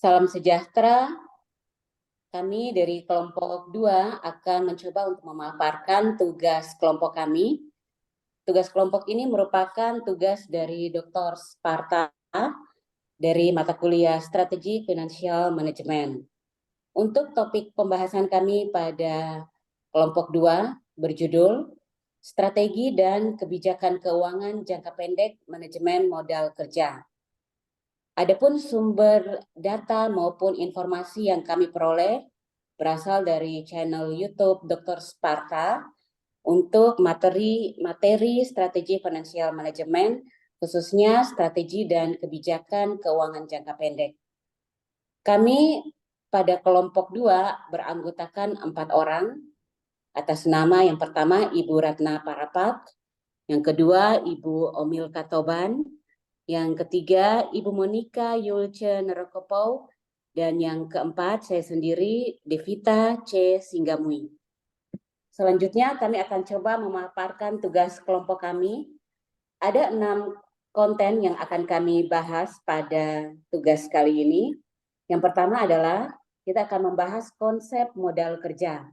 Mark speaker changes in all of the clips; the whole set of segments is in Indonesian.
Speaker 1: Salam sejahtera. Kami dari kelompok 2 akan mencoba untuk memaparkan tugas kelompok kami. Tugas kelompok ini merupakan tugas dari Dr. Sparta dari mata kuliah Strategi Financial Management. Untuk topik pembahasan kami pada kelompok 2 berjudul Strategi dan Kebijakan Keuangan Jangka Pendek Manajemen Modal Kerja. Adapun sumber data maupun informasi yang kami peroleh berasal dari channel YouTube Dr. Sparta untuk materi strategi financial management, khususnya strategi dan kebijakan keuangan jangka pendek. Kami pada kelompok 2 beranggotakan 4 orang atas nama yang pertama Ibu Ratna Parapat, yang kedua Ibu Omil Katoban, yang ketiga, Ibu Monika Yulce Nerokopau, dan yang keempat, saya sendiri, Devita C. Singgamui. Selanjutnya, kami akan coba memaparkan tugas kelompok kami. Ada 6 konten yang akan kami bahas pada tugas kali ini. Yang pertama adalah kita akan membahas konsep modal kerja.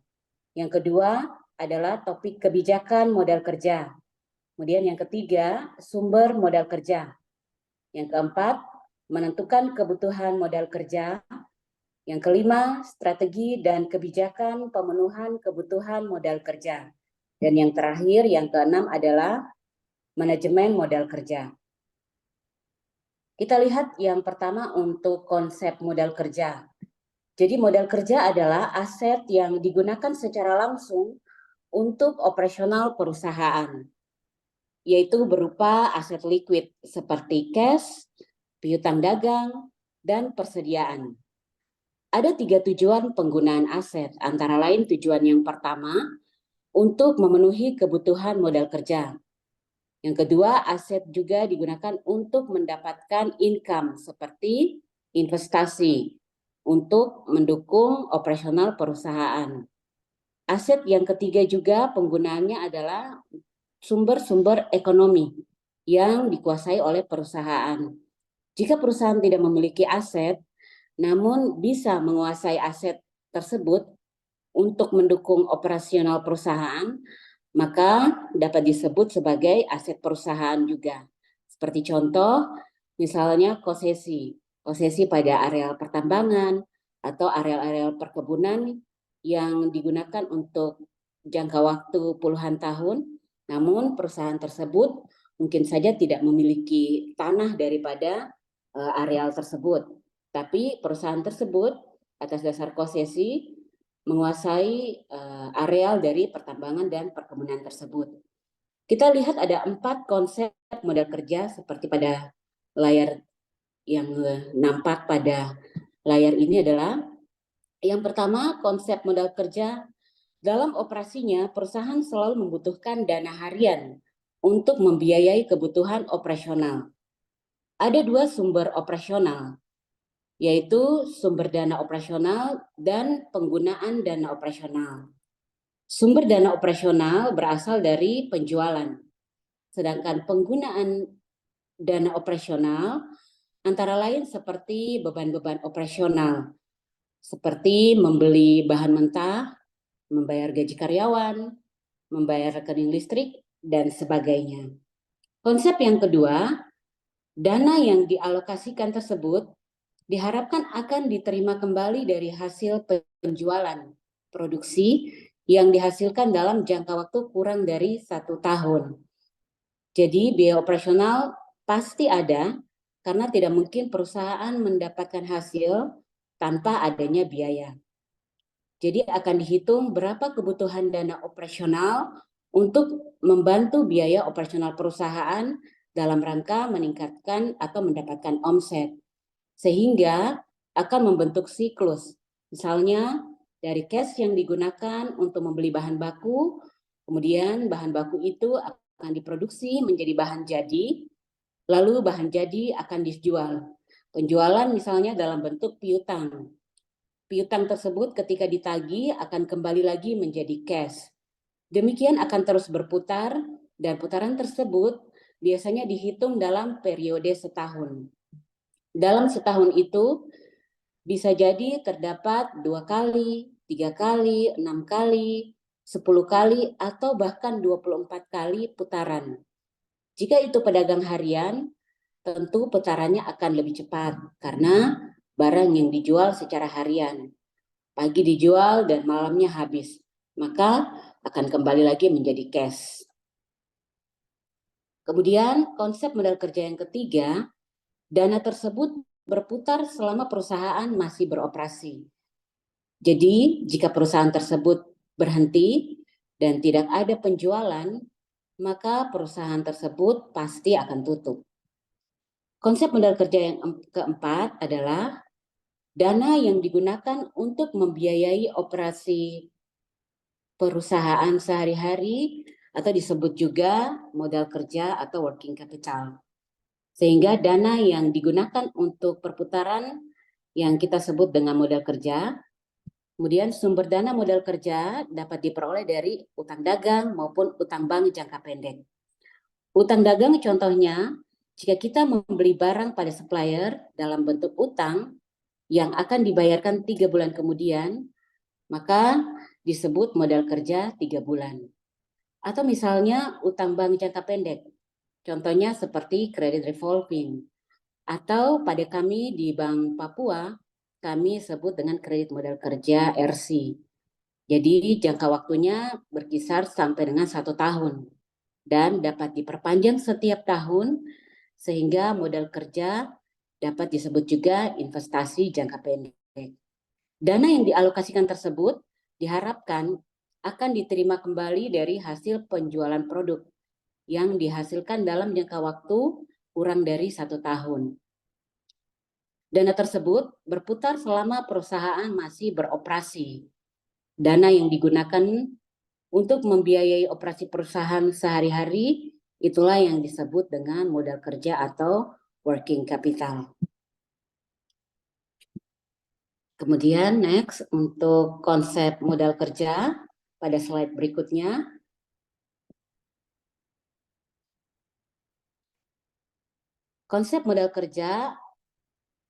Speaker 1: Yang kedua adalah topik kebijakan modal kerja. Kemudian yang ketiga, sumber modal kerja. Yang keempat, menentukan kebutuhan modal kerja. Yang kelima, strategi dan kebijakan pemenuhan kebutuhan modal kerja. Dan yang terakhir, yang keenam adalah manajemen modal kerja. Kita lihat yang pertama untuk konsep modal kerja. Jadi modal kerja adalah aset yang digunakan secara langsung untuk operasional perusahaan, yaitu berupa aset liquid seperti cash, piutang dagang, dan persediaan. Ada 3 tujuan penggunaan aset, antara lain tujuan yang pertama, untuk memenuhi kebutuhan modal kerja. Yang kedua, aset juga digunakan untuk mendapatkan income seperti investasi untuk mendukung operasional perusahaan. Aset yang ketiga juga penggunaannya adalah sumber-sumber ekonomi yang dikuasai oleh perusahaan. Jika perusahaan tidak memiliki aset, namun bisa menguasai aset tersebut untuk mendukung operasional perusahaan, maka dapat disebut sebagai aset perusahaan juga. Seperti contoh, misalnya kosesi pada areal pertambangan atau areal-areal perkebunan yang digunakan untuk jangka waktu puluhan tahun, namun perusahaan tersebut mungkin saja tidak memiliki tanah daripada areal tersebut. Tapi perusahaan tersebut atas dasar konsesi menguasai areal dari pertambangan dan perkebunan tersebut. Kita lihat ada 4 konsep modal kerja seperti pada layar yang nampak pada layar ini adalah yang pertama, konsep modal kerja. Dalam operasinya, perusahaan selalu membutuhkan dana harian untuk membiayai kebutuhan operasional. Ada 2 sumber operasional, yaitu sumber dana operasional dan penggunaan dana operasional. Sumber dana operasional berasal dari penjualan, sedangkan penggunaan dana operasional antara lain seperti beban-beban operasional, seperti membeli bahan mentah, membayar gaji karyawan, membayar rekening listrik, dan sebagainya. Konsep yang kedua, dana yang dialokasikan tersebut diharapkan akan diterima kembali dari hasil penjualan produksi yang dihasilkan dalam jangka waktu kurang dari 1 tahun. Jadi biaya operasional pasti ada karena tidak mungkin perusahaan mendapatkan hasil tanpa adanya biaya. Jadi akan dihitung berapa kebutuhan dana operasional untuk membantu biaya operasional perusahaan dalam rangka meningkatkan atau mendapatkan omset. Sehingga akan membentuk siklus. Misalnya dari cash yang digunakan untuk membeli bahan baku, kemudian bahan baku itu akan diproduksi menjadi bahan jadi, lalu bahan jadi akan dijual. Penjualan misalnya dalam bentuk piutang. Piutang tersebut ketika ditagih akan kembali lagi menjadi cash. Demikian akan terus berputar dan putaran tersebut biasanya dihitung dalam periode setahun. Dalam setahun itu, Bisa jadi terdapat 2 kali, 3 kali, 6 kali, 10 kali, atau bahkan 24 kali putaran. Jika itu pedagang harian, tentu putarannya akan lebih cepat karena barang yang dijual secara harian. Pagi dijual dan malamnya habis, maka akan kembali lagi menjadi cash. Kemudian konsep modal kerja yang ketiga, dana tersebut berputar selama perusahaan masih beroperasi. Jadi, jika perusahaan tersebut berhenti dan tidak ada penjualan, maka perusahaan tersebut pasti akan tutup. Konsep modal kerja yang keempat adalah dana yang digunakan untuk membiayai operasi perusahaan sehari-hari atau disebut juga modal kerja atau working capital. Sehingga dana yang digunakan untuk perputaran yang kita sebut dengan modal kerja. Kemudian sumber dana modal kerja dapat diperoleh dari utang dagang maupun utang bank jangka pendek. Utang dagang contohnya, jika kita membeli barang pada supplier dalam bentuk utang yang akan dibayarkan 3 bulan kemudian, maka disebut modal kerja 3 bulan. Atau misalnya utang bank jangka pendek, contohnya seperti kredit revolving. Atau pada kami di Bank Papua, kami sebut dengan kredit modal kerja RC. Jadi jangka waktunya berkisar sampai dengan 1 tahun dan dapat diperpanjang setiap tahun sehingga modal kerja dapat disebut juga investasi jangka pendek. Dana yang dialokasikan tersebut diharapkan akan diterima kembali dari hasil penjualan produk yang dihasilkan dalam jangka waktu kurang dari 1 tahun. Dana tersebut berputar selama perusahaan masih beroperasi. Dana yang digunakan untuk membiayai operasi perusahaan sehari-hari itulah yang disebut dengan modal kerja atau working capital. Kemudian next untuk konsep modal kerja pada slide berikutnya. Konsep modal kerja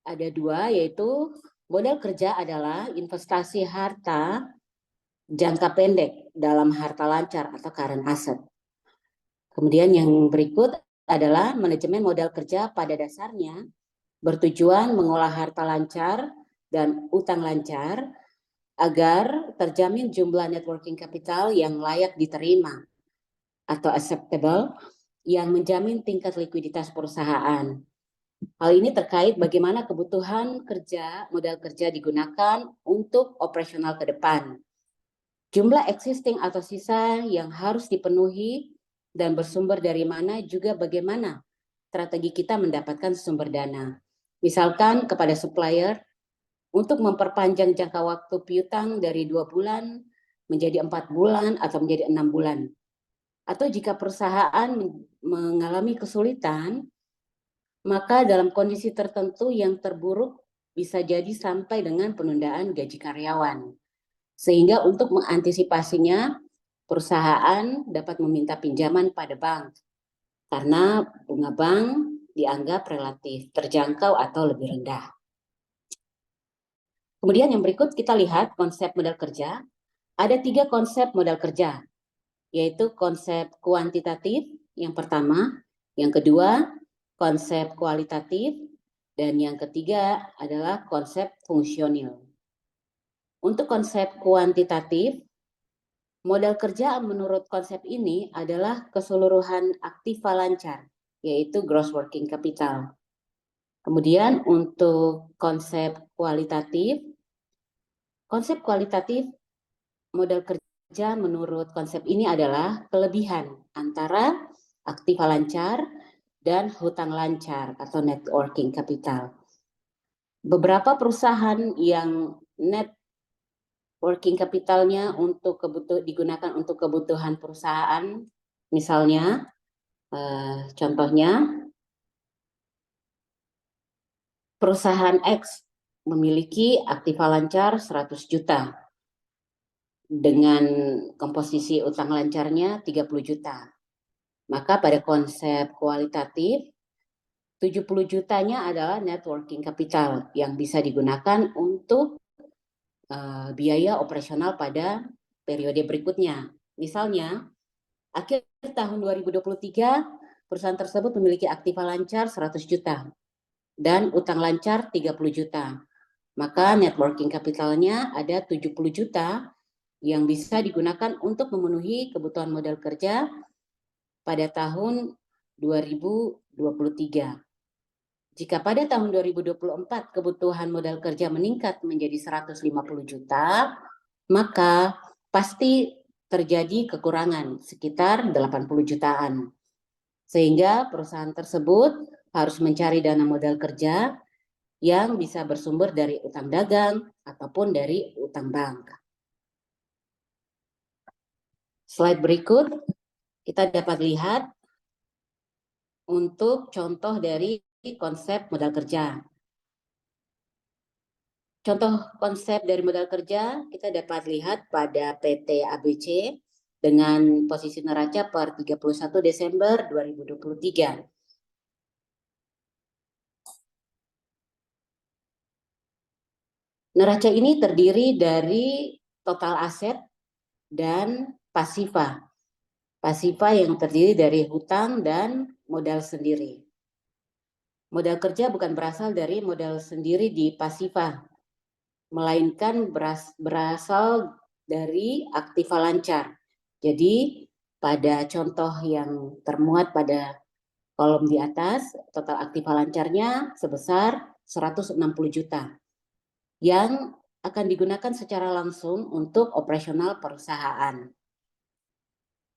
Speaker 1: ada 2, yaitu modal kerja adalah investasi harta jangka pendek dalam harta lancar atau current asset. Kemudian yang berikut adalah manajemen modal kerja pada dasarnya bertujuan mengolah harta lancar dan utang lancar agar terjamin jumlah net working capital yang layak diterima atau acceptable yang menjamin tingkat likuiditas perusahaan. Hal ini terkait bagaimana kebutuhan kerja, modal kerja digunakan untuk operasional ke depan. Jumlah existing atau sisa yang harus dipenuhi dan bersumber dari mana juga bagaimana strategi kita mendapatkan sumber dana. Misalkan kepada supplier untuk memperpanjang jangka waktu piutang dari 2 bulan menjadi 4 bulan atau menjadi 6 bulan. Atau jika perusahaan mengalami kesulitan, maka dalam kondisi tertentu yang terburuk bisa jadi sampai dengan penundaan gaji karyawan. Sehingga untuk mengantisipasinya, perusahaan dapat meminta pinjaman pada bank karena bunga bank dianggap relatif terjangkau atau lebih rendah. Kemudian yang berikut kita lihat konsep modal kerja. Ada 3 konsep modal kerja, yaitu konsep kuantitatif yang pertama, yang kedua konsep kualitatif, dan yang ketiga adalah konsep fungsional. Untuk konsep kuantitatif, modal kerja menurut konsep ini adalah keseluruhan aktiva lancar, yaitu gross working capital. Kemudian untuk konsep kualitatif modal kerja menurut konsep ini adalah kelebihan antara aktiva lancar dan hutang lancar atau net working capital. Beberapa perusahaan yang net working capitalnya digunakan untuk kebutuhan perusahaan, misalnya contohnya perusahaan X memiliki aktiva lancar 100 juta dengan komposisi utang lancarnya 30 juta. Maka pada konsep kualitatif 70 jutanya adalah net working capital yang bisa digunakan untuk biaya operasional pada periode berikutnya. Misalnya, akhir tahun 2023, perusahaan tersebut memiliki aktiva lancar 100 juta dan utang lancar 30 juta. Maka net working capitalnya ada 70 juta yang bisa digunakan untuk memenuhi kebutuhan modal kerja pada tahun 2023. Jika pada tahun 2024 kebutuhan modal kerja meningkat menjadi 150 juta, maka pasti terjadi kekurangan sekitar 80 jutaan. Sehingga perusahaan tersebut harus mencari dana modal kerja yang bisa bersumber dari utang dagang ataupun dari utang bank. Slide berikut, kita dapat lihat untuk contoh dari konsep modal kerja. Contoh konsep dari modal kerja kita dapat lihat pada PT ABC dengan posisi neraca per 31 Desember 2023. Neraca ini terdiri dari total aset dan pasifa. Pasifa yang terdiri dari hutang dan modal sendiri. Modal kerja bukan berasal dari modal sendiri di pasifa, melainkan berasal dari aktiva lancar. Jadi pada contoh yang termuat pada kolom di atas, total aktiva lancarnya sebesar 160 juta yang akan digunakan secara langsung untuk operasional perusahaan.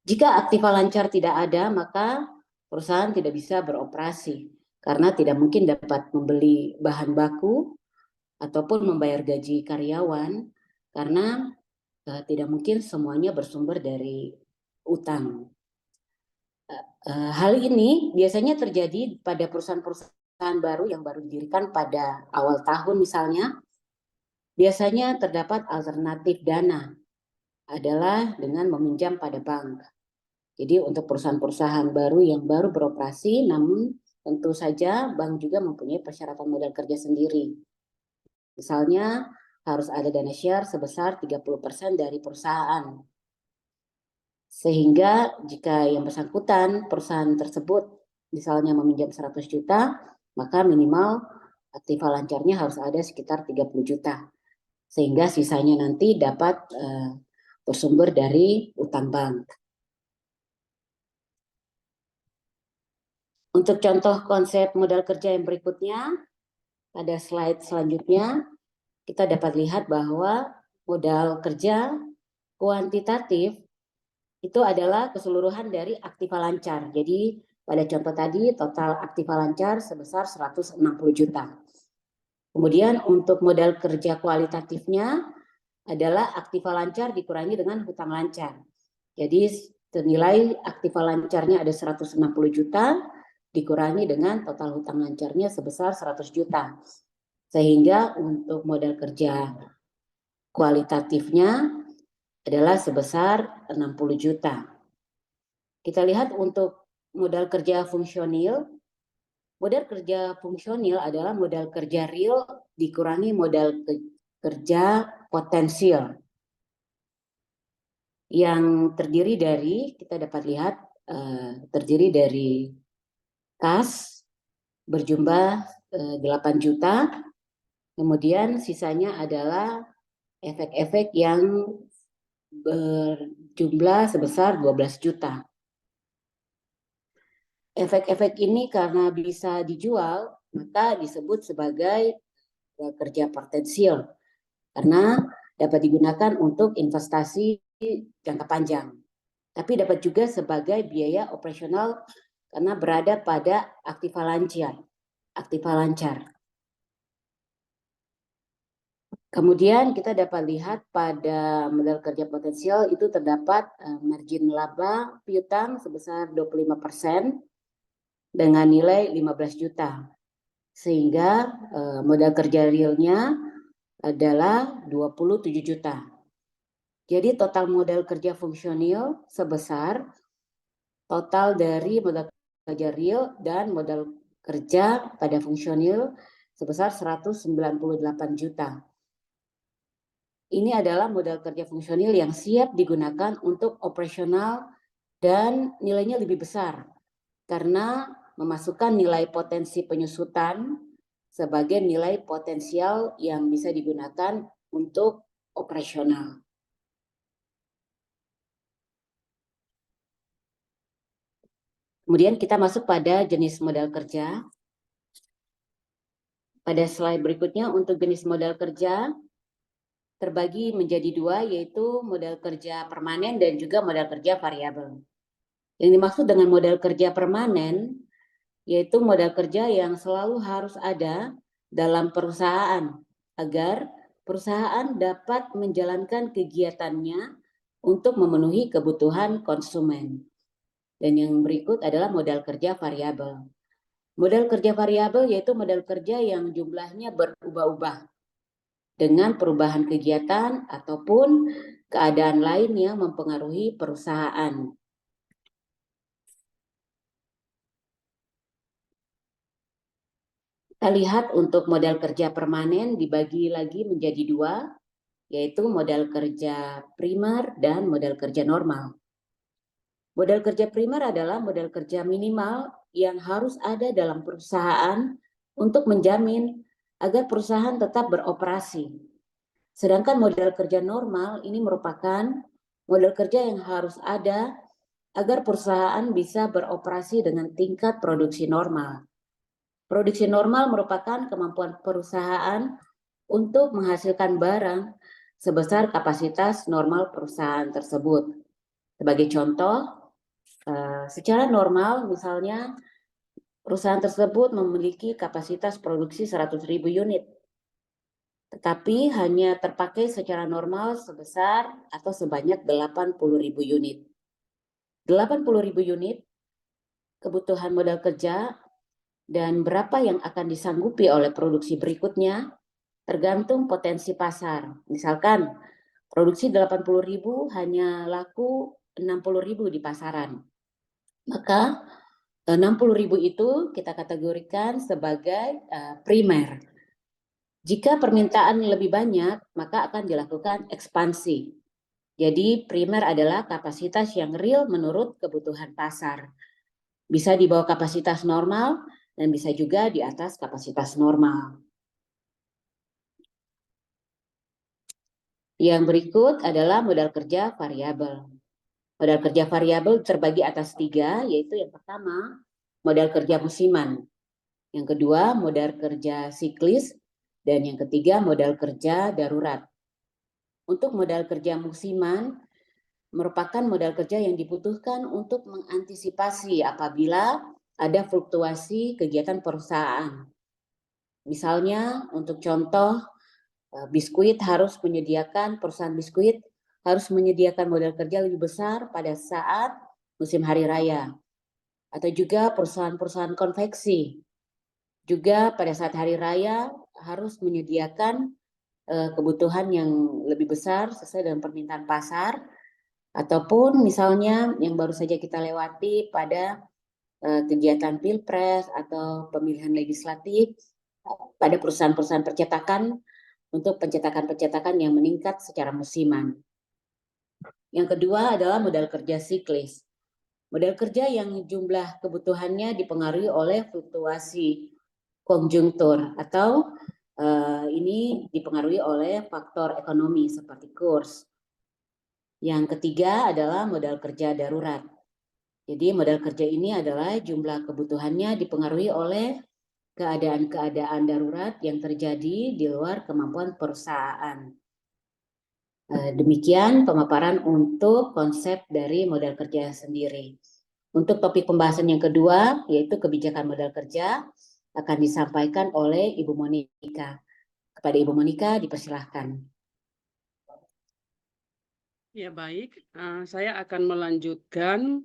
Speaker 1: Jika aktiva lancar tidak ada, maka perusahaan tidak bisa beroperasi karena tidak mungkin dapat membeli bahan baku ataupun membayar gaji karyawan karena tidak mungkin semuanya bersumber dari utang. Hal ini biasanya terjadi pada perusahaan-perusahaan baru yang baru didirikan pada awal tahun misalnya. Biasanya terdapat alternatif dana adalah dengan meminjam pada bank. Jadi untuk perusahaan-perusahaan baru yang baru beroperasi, namun tentu saja bank juga mempunyai persyaratan modal kerja sendiri. Misalnya harus ada dana share sebesar 30% dari perusahaan. Sehingga jika yang bersangkutan perusahaan tersebut misalnya meminjam 100 juta, maka minimal aktiva lancarnya harus ada sekitar 30 juta. Sehingga sisanya nanti dapat bersumber dari utang bank. Untuk contoh konsep modal kerja yang berikutnya, pada slide selanjutnya, kita dapat lihat bahwa modal kerja kuantitatif itu adalah keseluruhan dari aktiva lancar. Jadi pada contoh tadi total aktiva lancar sebesar 160 juta. Kemudian untuk modal kerja kualitatifnya adalah aktiva lancar dikurangi dengan hutang lancar. Jadi senilai aktiva lancarnya ada 160 juta dikurangi dengan total hutang lancarnya sebesar 100 juta. Sehingga untuk modal kerja kualitatifnya adalah sebesar 60 juta. Kita lihat untuk modal kerja fungsional. Modal kerja fungsional adalah modal kerja real dikurangi modal kerja potensial. Yang terdiri dari, kita dapat lihat, terdiri dari kas berjumlah 8 juta, kemudian sisanya adalah efek-efek yang berjumlah sebesar 12 juta. Efek-efek ini karena bisa dijual, maka disebut sebagai kerja potensial karena dapat digunakan untuk investasi jangka panjang. Tapi dapat juga sebagai biaya operasional karena berada pada aktiva lancar. Kemudian kita dapat lihat pada modal kerja potensial itu terdapat margin laba piutang sebesar 25% dengan nilai 15 juta. Sehingga modal kerja realnya adalah 27 juta. Jadi total modal kerja fungsional sebesar total dari modal kerja real dan modal kerja pada fungsional sebesar 198 juta. Ini adalah modal kerja fungsional yang siap digunakan untuk operasional dan nilainya lebih besar karena memasukkan nilai potensi penyusutan sebagai nilai potensial yang bisa digunakan untuk operasional. Kemudian kita masuk pada jenis modal kerja. Pada slide berikutnya untuk jenis modal kerja terbagi menjadi dua, yaitu modal kerja permanen dan juga modal kerja variabel. Yang dimaksud dengan modal kerja permanen yaitu modal kerja yang selalu harus ada dalam perusahaan agar perusahaan dapat menjalankan kegiatannya untuk memenuhi kebutuhan konsumen. Dan yang berikut adalah modal kerja variabel. Modal kerja variabel yaitu modal kerja yang jumlahnya berubah-ubah dengan perubahan kegiatan ataupun keadaan lain yang mempengaruhi perusahaan. Kita lihat untuk modal kerja permanen dibagi lagi menjadi dua, yaitu modal kerja primer dan modal kerja normal. Modal kerja primer adalah modal kerja minimal yang harus ada dalam perusahaan untuk menjamin agar perusahaan tetap beroperasi. Sedangkan modal kerja normal ini merupakan modal kerja yang harus ada agar perusahaan bisa beroperasi dengan tingkat produksi normal. Produksi normal merupakan kemampuan perusahaan untuk menghasilkan barang sebesar kapasitas normal perusahaan tersebut. Sebagai contoh, secara normal misalnya perusahaan tersebut memiliki kapasitas produksi 100.000 unit, tetapi hanya terpakai secara normal sebesar atau sebanyak 80.000 unit. 80.000 unit kebutuhan modal kerja dan berapa yang akan disanggupi oleh produksi berikutnya tergantung potensi pasar. Misalkan produksi 80.000 hanya laku 60.000 di pasaran. Maka 60.000 itu kita kategorikan sebagai primer. Jika permintaan lebih banyak, maka akan dilakukan ekspansi. Jadi primer adalah kapasitas yang real menurut kebutuhan pasar. Bisa di bawah kapasitas normal dan bisa juga di atas kapasitas normal. Yang berikut adalah modal kerja variabel. Modal kerja variabel terbagi atas tiga, yaitu yang pertama, modal kerja musiman. Yang kedua, modal kerja siklis. Dan yang ketiga, modal kerja darurat. Untuk modal kerja musiman, merupakan modal kerja yang dibutuhkan untuk mengantisipasi apabila ada fluktuasi kegiatan perusahaan. Misalnya, untuk contoh, perusahaan biskuit harus menyediakan modal kerja lebih besar pada saat musim hari raya. Atau juga perusahaan-perusahaan konveksi juga pada saat hari raya harus menyediakan kebutuhan yang lebih besar sesuai dengan permintaan pasar. Ataupun misalnya yang baru saja kita lewati pada kegiatan pilpres atau pemilihan legislatif pada perusahaan-perusahaan percetakan untuk pencetakan-pencetakan yang meningkat secara musiman. Yang kedua adalah modal kerja siklis. Modal kerja yang jumlah kebutuhannya dipengaruhi oleh fluktuasi konjungtur atau ini dipengaruhi oleh faktor ekonomi seperti kurs. Yang ketiga adalah modal kerja darurat. Jadi modal kerja ini adalah jumlah kebutuhannya dipengaruhi oleh keadaan-keadaan darurat yang terjadi di luar kemampuan perusahaan. Demikian pemaparan untuk konsep dari modal kerja sendiri. Untuk topik pembahasan yang kedua, yaitu kebijakan modal kerja, akan disampaikan oleh Ibu Monika. Kepada Ibu Monika, dipersilahkan.
Speaker 2: Ya baik, saya akan melanjutkan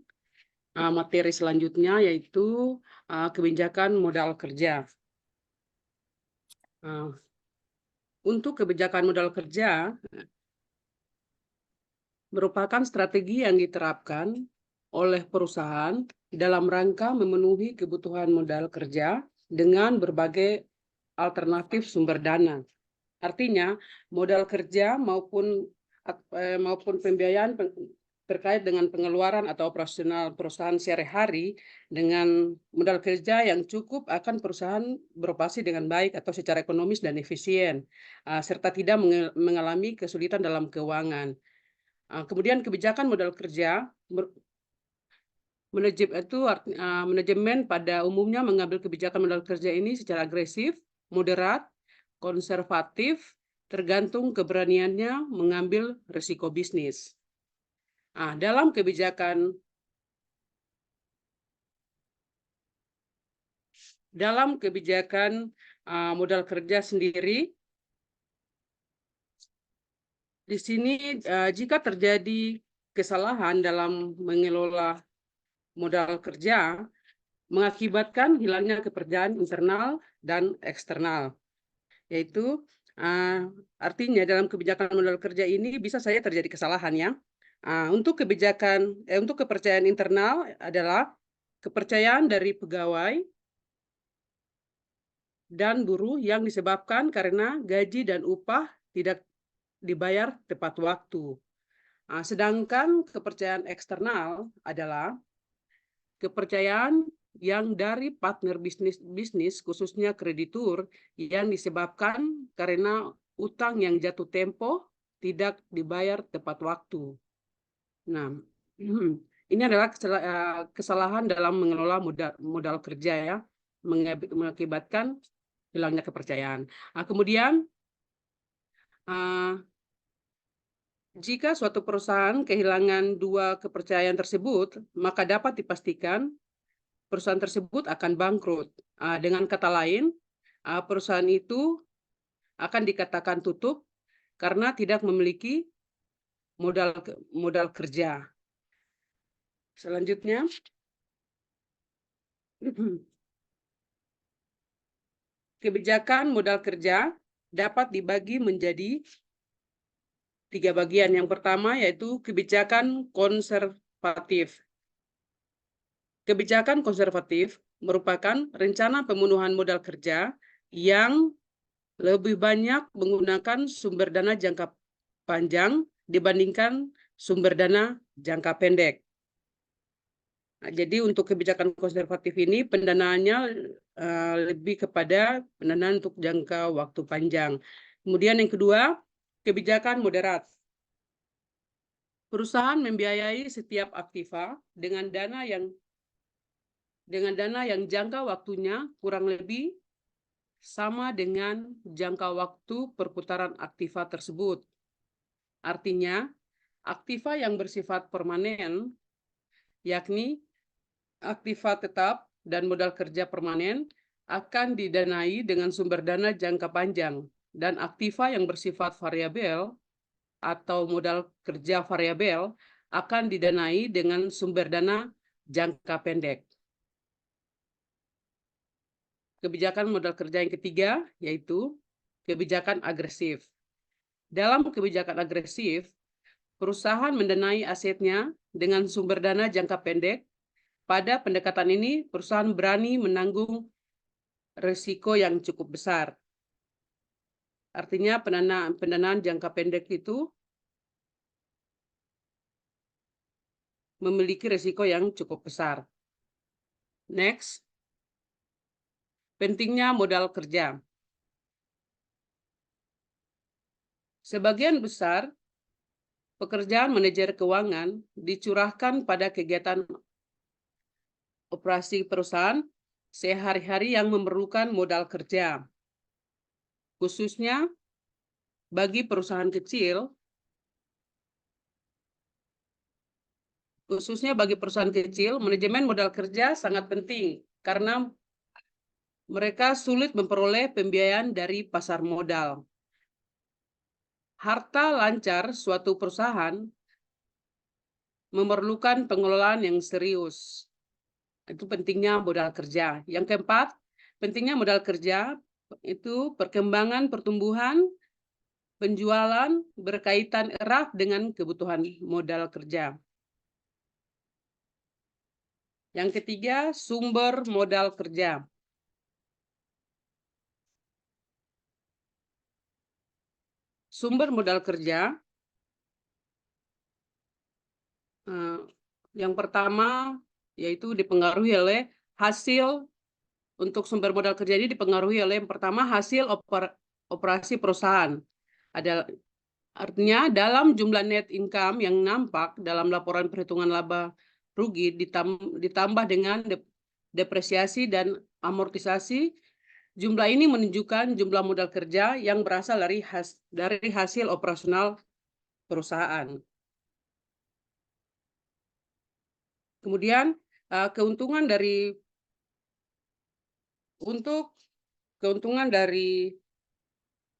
Speaker 2: materi selanjutnya yaitu kebijakan modal kerja. Untuk kebijakan modal kerja merupakan strategi yang diterapkan oleh perusahaan dalam rangka memenuhi kebutuhan modal kerja dengan berbagai alternatif sumber dana Artinya, modal kerja maupun pembiayaan terkait dengan pengeluaran atau operasional perusahaan sehari-hari dengan modal kerja yang cukup akan perusahaan beroperasi dengan baik atau secara ekonomis dan efisien, serta tidak mengalami kesulitan dalam keuangan. Kemudian kebijakan modal kerja, manajemen pada umumnya mengambil kebijakan modal kerja ini secara agresif, moderat, konservatif, tergantung keberaniannya mengambil risiko bisnis. Dalam kebijakan modal kerja sendiri, di sini jika terjadi kesalahan dalam mengelola modal kerja, mengakibatkan hilangnya kepercayaan internal dan eksternal. Yaitu artinya dalam kebijakan modal kerja ini bisa saja terjadi kesalahan ya. Untuk kepercayaan internal adalah kepercayaan dari pegawai dan buruh yang disebabkan karena gaji dan upah tidak dibayar tepat waktu. Sedangkan kepercayaan eksternal adalah kepercayaan yang dari partner bisnis khususnya kreditur yang disebabkan karena utang yang jatuh tempo tidak dibayar tepat waktu. Nah, ini adalah kesalahan dalam mengelola modal kerja ya, mengakibatkan hilangnya kepercayaan. Kemudian jika suatu perusahaan kehilangan dua kepercayaan tersebut, maka dapat dipastikan perusahaan tersebut akan bangkrut. Dengan kata lain, perusahaan itu akan dikatakan tutup karena tidak memiliki modal kerja. Selanjutnya, kebijakan modal kerja dapat dibagi menjadi 3 bagian. Yang pertama yaitu kebijakan konservatif. Kebijakan konservatif merupakan rencana pemenuhan modal kerja yang lebih banyak menggunakan sumber dana jangka panjang dibandingkan sumber dana jangka pendek. Jadi untuk kebijakan konservatif ini pendanaannya lebih kepada pendanaan untuk jangka waktu panjang. Kemudian yang kedua, kebijakan moderat. Perusahaan membiayai setiap aktiva dengan dana yang jangka waktunya kurang lebih sama dengan jangka waktu perputaran aktiva tersebut. Artinya, aktiva yang bersifat permanen, yakni aktiva tetap dan modal kerja permanen, akan didanai dengan sumber dana jangka panjang, dan aktiva yang bersifat variabel atau modal kerja variabel akan didanai dengan sumber dana jangka pendek. Kebijakan modal kerja yang ketiga yaitu kebijakan agresif. Dalam kebijakan agresif, perusahaan mendanai asetnya dengan sumber dana jangka pendek. Pada pendekatan ini, perusahaan berani menanggung risiko yang cukup besar. Artinya pendanaan jangka pendek itu memiliki risiko yang cukup besar. Next, pentingnya modal kerja. Sebagian besar pekerjaan manajer keuangan dicurahkan pada kegiatan operasi perusahaan sehari-hari yang memerlukan modal kerja. Khususnya bagi perusahaan kecil, manajemen modal kerja sangat penting karena mereka sulit memperoleh pembiayaan dari pasar modal. Harta lancar suatu perusahaan memerlukan pengelolaan yang serius. Itu pentingnya modal kerja. Yang keempat, pentingnya modal kerja itu perkembangan pertumbuhan penjualan berkaitan erat dengan kebutuhan modal kerja. Yang ketiga, sumber modal kerja. sumber modal kerja, yang pertama yaitu dipengaruhi oleh hasil. Untuk sumber modal kerja ini dipengaruhi oleh yang pertama hasil operasi perusahaan. Artinya dalam jumlah net income yang nampak dalam laporan perhitungan laba rugi ditambah dengan depresiasi dan amortisasi, jumlah ini menunjukkan jumlah modal kerja yang berasal dari hasil operasional perusahaan. Kemudian keuntungan dari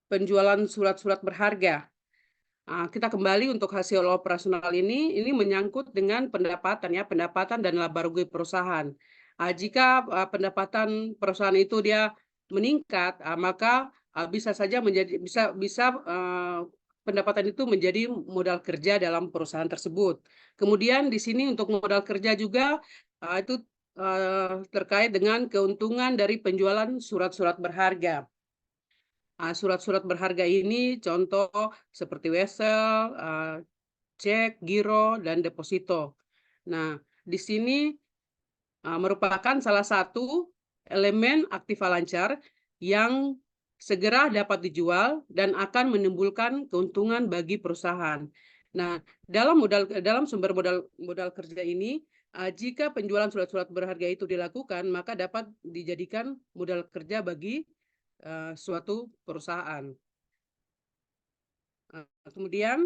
Speaker 2: penjualan surat-surat berharga. Kita kembali untuk hasil operasional ini menyangkut dengan pendapatan dan laba rugi perusahaan. Jika pendapatan perusahaan itu dia meningkat, maka bisa saja pendapatan itu menjadi modal kerja dalam perusahaan tersebut. Kemudian di sini untuk modal kerja juga itu terkait dengan keuntungan dari penjualan surat-surat berharga. Surat-surat berharga ini contoh seperti wesel, cek, giro, dan deposito. Nah, di sini merupakan salah satu elemen aktiva lancar yang segera dapat dijual dan akan menimbulkan keuntungan bagi perusahaan. Nah, dalam sumber modal kerja ini, jika penjualan surat-surat berharga itu dilakukan, maka dapat dijadikan modal kerja bagi suatu perusahaan. Kemudian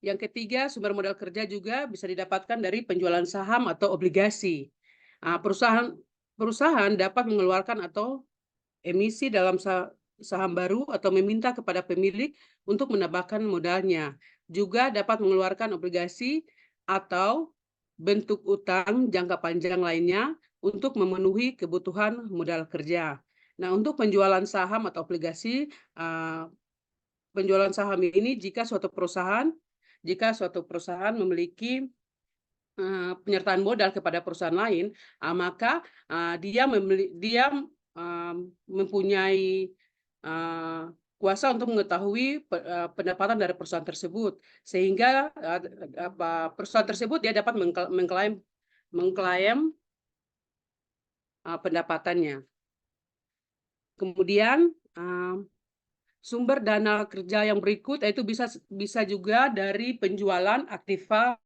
Speaker 2: yang ketiga, sumber modal kerja juga bisa didapatkan dari penjualan saham atau obligasi. Perusahaan dapat mengeluarkan atau emisi dalam saham baru atau meminta kepada pemilik untuk menambahkan modalnya. Juga dapat mengeluarkan obligasi atau bentuk utang jangka panjang lainnya untuk memenuhi kebutuhan modal kerja. Nah, untuk penjualan saham atau obligasi, penjualan saham ini jika suatu perusahaan memiliki penyertaan modal kepada perusahaan lain, maka dia mempunyai kuasa untuk mengetahui pendapatan dari perusahaan tersebut, sehingga perusahaan tersebut dia dapat mengklaim pendapatannya. Kemudian sumber dana kerja yang berikut yaitu bisa juga dari penjualan aktiva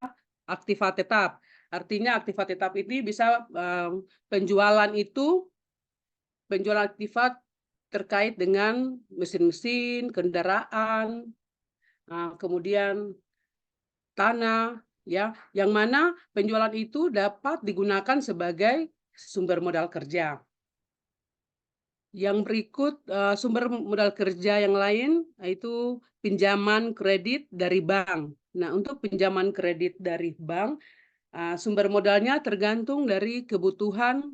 Speaker 2: tetap. Artinya aktiva tetap ini bisa penjualan aktiva terkait dengan mesin-mesin, kendaraan, kemudian tanah, ya, yang mana penjualan itu dapat digunakan sebagai sumber modal kerja. Yang berikut sumber modal kerja yang lain yaitu pinjaman kredit dari bank. Nah, untuk pinjaman kredit dari bank, sumber modalnya tergantung dari kebutuhan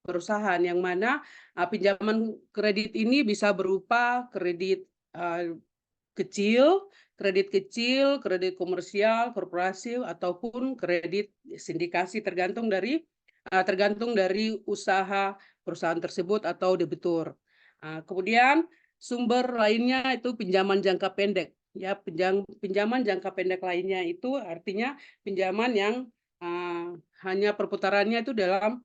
Speaker 2: perusahaan, yang mana pinjaman kredit ini bisa berupa kredit kecil, kredit komersial, korporasi, ataupun kredit sindikasi, tergantung dari usaha perusahaan tersebut atau debitur. Kemudian sumber lainnya itu pinjaman jangka pendek. Ya, pinjaman jangka pendek lainnya itu artinya pinjaman yang hanya perputarannya itu dalam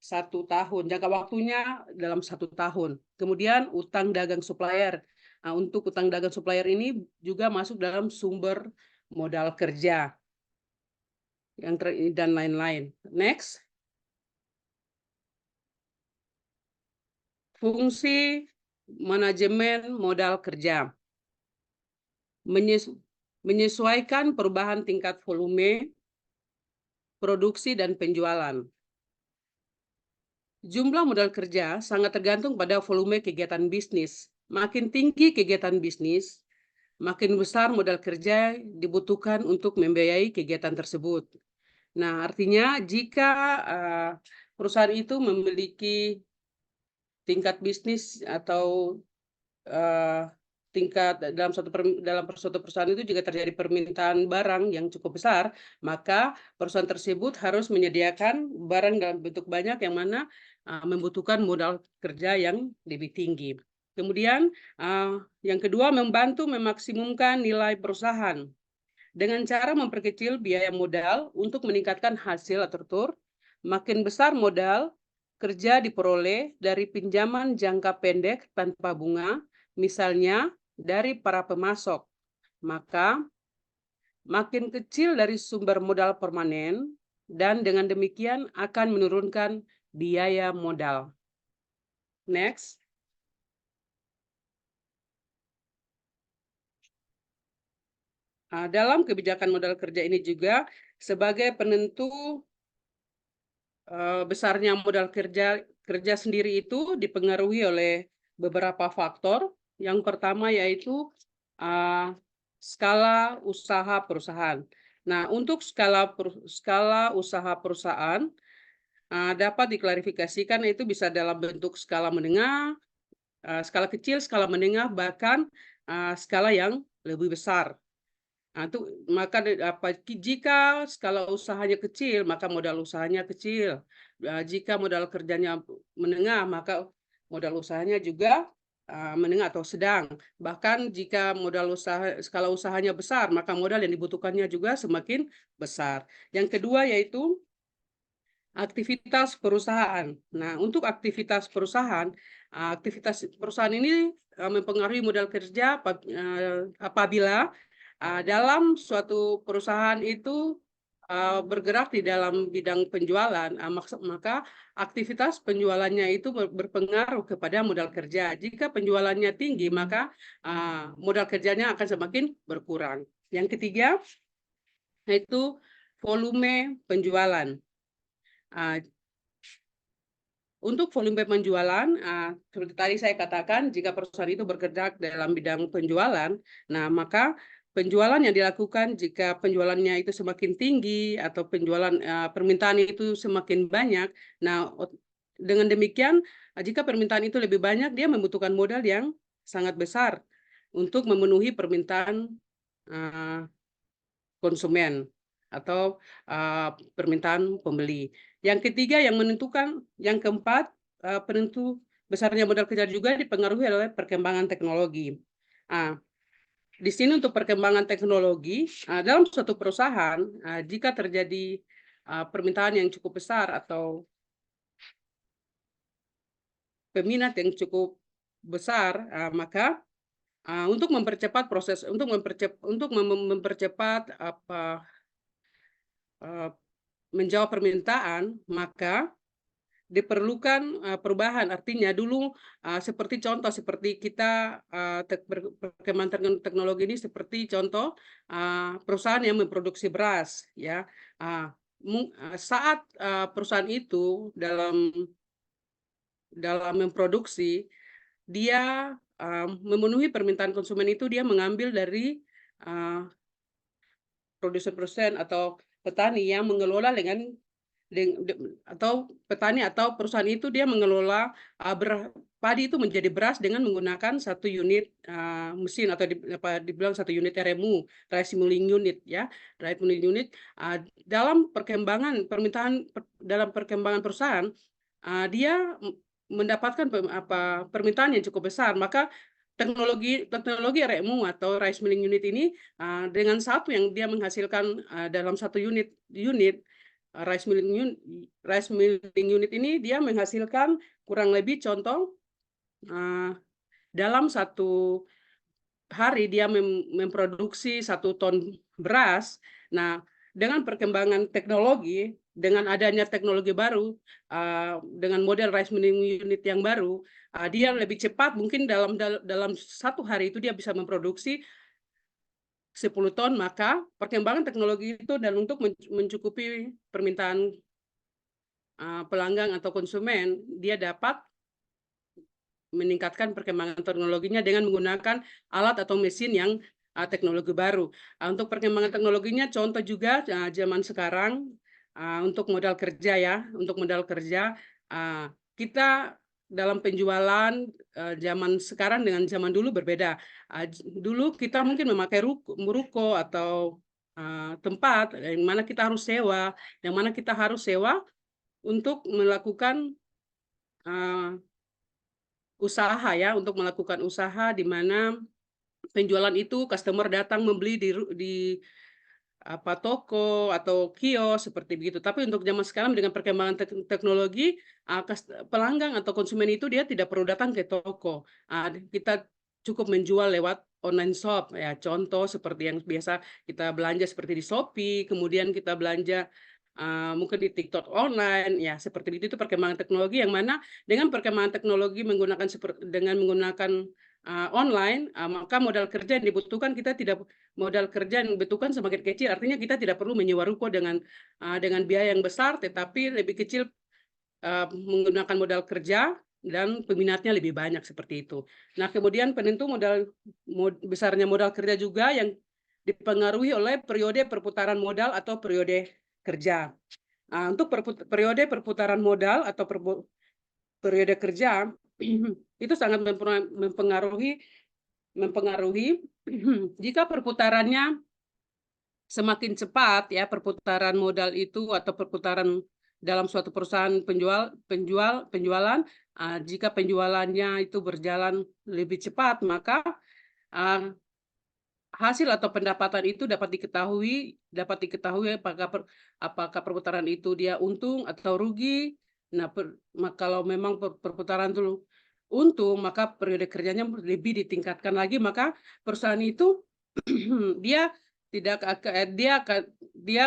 Speaker 2: 1 tahun, jangka waktunya dalam 1 tahun. Kemudian utang dagang supplier. Untuk utang dagang supplier ini juga masuk dalam sumber modal kerja dan lain-lain. Next. Fungsi manajemen modal kerja. Menyesuaikan perubahan tingkat volume, produksi, dan penjualan. Jumlah modal kerja sangat tergantung pada volume kegiatan bisnis. Makin tinggi kegiatan bisnis, makin besar modal kerja dibutuhkan untuk membiayai kegiatan tersebut. Nah, artinya jika perusahaan itu memiliki tingkat bisnis atau tingkat dalam suatu perusahaan itu jika terjadi permintaan barang yang cukup besar, maka perusahaan tersebut harus menyediakan barang dalam bentuk banyak yang mana membutuhkan modal kerja yang lebih tinggi. Kemudian yang kedua, membantu memaksimumkan nilai perusahaan dengan cara memperkecil biaya modal untuk meningkatkan hasil tertur. Makin besar modal kerja diperoleh dari pinjaman jangka pendek tanpa bunga, misalnya dari para pemasok, maka makin kecil dari sumber modal permanen, dan dengan demikian akan menurunkan biaya modal. Next. Dalam kebijakan modal kerja ini juga sebagai penentu besarnya modal kerja sendiri itu dipengaruhi oleh beberapa faktor. Yang pertama yaitu skala usaha perusahaan. Nah, untuk skala usaha perusahaan dapat diklarifikasikan, itu bisa dalam bentuk skala menengah, skala kecil, skala menengah, bahkan skala yang lebih besar. Maka jika skala usahanya kecil, maka modal usahanya kecil. Jika modal kerjanya menengah, maka modal usahanya juga menengah atau sedang. Bahkan jika skala usahanya besar, maka modal yang dibutuhkannya juga semakin besar. Yang kedua yaitu aktivitas perusahaan. Nah, untuk aktivitas perusahaan ini mempengaruhi modal kerja apabila dalam suatu perusahaan itu bergerak di dalam bidang penjualan, maka aktivitas penjualannya itu berpengaruh kepada modal kerja. Jika penjualannya tinggi, maka modal kerjanya akan semakin berkurang. Yang ketiga, yaitu volume penjualan. Untuk volume penjualan, seperti tadi saya katakan, jika perusahaan itu bergerak dalam bidang penjualan, nah maka penjualan yang dilakukan jika penjualannya itu semakin tinggi atau permintaan itu semakin banyak, nah dengan demikian jika permintaan itu lebih banyak, dia membutuhkan modal yang sangat besar untuk memenuhi permintaan konsumen atau permintaan pembeli. Yang ketiga yang menentukan, yang keempat, penentu besarnya modal kerja juga dipengaruhi oleh perkembangan teknologi. Di sini untuk perkembangan teknologi dalam suatu perusahaan, jika terjadi permintaan yang cukup besar atau peminat yang cukup besar, maka untuk mempercepat proses, untuk mempercepat menjawab permintaan, maka diperlukan perubahan. Artinya dulu seperti kita perkembangan teknologi ini seperti contoh perusahaan yang memproduksi beras, ya. Saat perusahaan itu dalam memproduksi, dia memenuhi permintaan konsumen itu, dia mengambil dari produsen-produsen atau petani yang mengelola atau petani atau perusahaan itu dia mengelola padi itu menjadi beras dengan menggunakan satu unit mesin, atau dibilang satu unit RMU, rice milling unit, ya, rice milling unit. Dalam perkembangan perusahaan, dia mendapatkan permintaan yang cukup besar, maka teknologi RMU atau rice milling unit ini dengan satu yang dia menghasilkan dalam satu unit rice milling unit ini, dia menghasilkan kurang lebih, contoh, dalam satu hari dia memproduksi 1 ton beras. Nah, dengan perkembangan teknologi, dengan adanya teknologi baru, dengan model rice milling unit yang baru, dia lebih cepat, mungkin dalam 1 hari itu dia bisa memproduksi 10 ton, maka perkembangan teknologi itu dan untuk mencukupi permintaan pelanggan atau konsumen, dia dapat meningkatkan perkembangan teknologinya dengan menggunakan alat atau mesin yang teknologi baru. Untuk perkembangan teknologinya, contoh juga zaman sekarang untuk modal kerja, ya, untuk modal kerja kita dalam penjualan zaman sekarang dengan zaman dulu berbeda. Dulu kita mungkin memakai ruko atau tempat yang mana kita harus sewa untuk melakukan usaha ya, untuk melakukan usaha di mana penjualan itu customer datang membeli di toko atau kios seperti begitu. Tapi untuk zaman sekarang dengan perkembangan teknologi, pelanggan atau konsumen itu dia tidak perlu datang ke toko. Kita cukup menjual lewat online shop ya. Contoh seperti yang biasa kita belanja seperti di Shopee, kemudian kita belanja mungkin di TikTok online ya, seperti itu perkembangan teknologi yang mana dengan perkembangan teknologi dengan menggunakan online, maka modal kerja yang dibutuhkan modal kerja yang dibutuhkan semakin kecil, artinya kita tidak perlu menyewa ruko dengan biaya yang besar, tetapi lebih kecil menggunakan modal kerja dan peminatnya lebih banyak seperti itu. Nah, kemudian penentu besarnya modal kerja juga yang dipengaruhi oleh periode perputaran modal atau periode kerja. Untuk periode perputaran modal atau periode kerja itu sangat mempengaruhi jika perputarannya semakin cepat ya, perputaran modal itu atau perputaran dalam suatu perusahaan penjualan, jika penjualannya itu berjalan lebih cepat, maka hasil atau pendapatan itu dapat diketahui apakah perputaran itu dia untung atau rugi. Nah, kalau memang perputaran itu untung, maka periode kerjanya lebih ditingkatkan lagi, maka perusahaan itu dia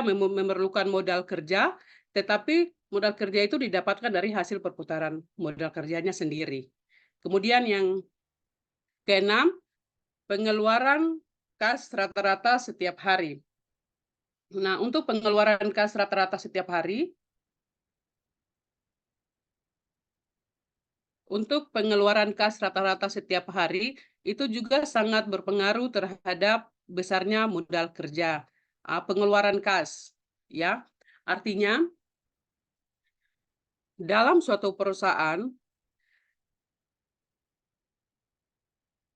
Speaker 2: memerlukan modal kerja, tetapi modal kerja itu didapatkan dari hasil perputaran modal kerjanya sendiri. Kemudian yang keenam, pengeluaran kas rata-rata setiap hari. Nah, untuk pengeluaran kas rata-rata setiap hari, itu juga sangat berpengaruh terhadap besarnya modal kerja. Pengeluaran kas, ya. Artinya, dalam suatu perusahaan,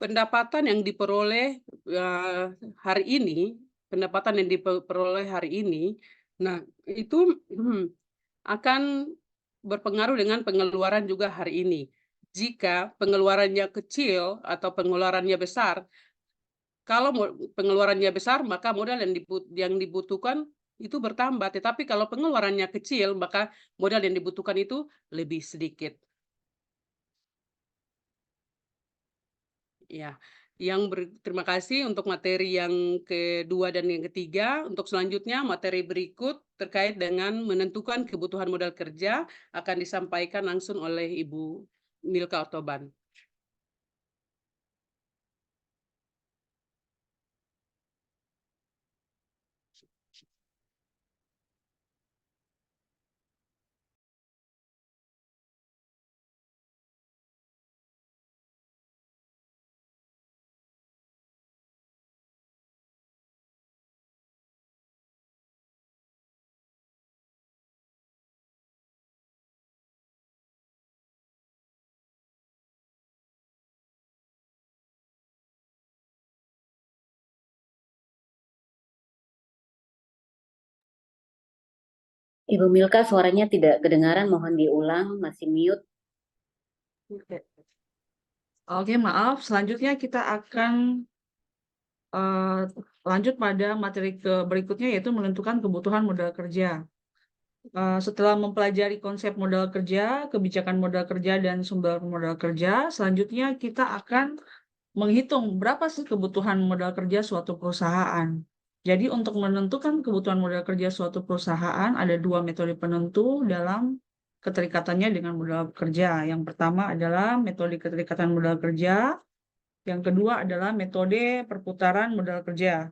Speaker 2: pendapatan yang diperoleh hari ini, nah itu akan berpengaruh dengan pengeluaran juga hari ini. Jika pengeluarannya kecil atau pengeluarannya besar, kalau pengeluarannya besar, maka modal yang dibutuhkan itu bertambah. Tetapi kalau pengeluarannya kecil, maka modal yang dibutuhkan itu lebih sedikit. Ya, terima kasih untuk materi yang kedua dan yang ketiga. Untuk selanjutnya, materi berikut terkait dengan menentukan kebutuhan modal kerja akan disampaikan langsung oleh Ibu Milka Otoban.
Speaker 1: Ibu Milka suaranya tidak kedengaran, mohon diulang, masih mute.
Speaker 3: Oke, maaf. Selanjutnya kita akan lanjut pada materi berikutnya, yaitu menentukan kebutuhan modal kerja. Setelah mempelajari konsep modal kerja, kebijakan modal kerja, dan sumber modal kerja, selanjutnya kita akan menghitung berapa sih kebutuhan modal kerja suatu perusahaan. Jadi untuk menentukan kebutuhan modal kerja suatu perusahaan, ada dua metode penentu dalam keterikatannya dengan modal kerja. Yang pertama adalah metode keterikatan modal kerja, yang kedua adalah metode perputaran modal kerja.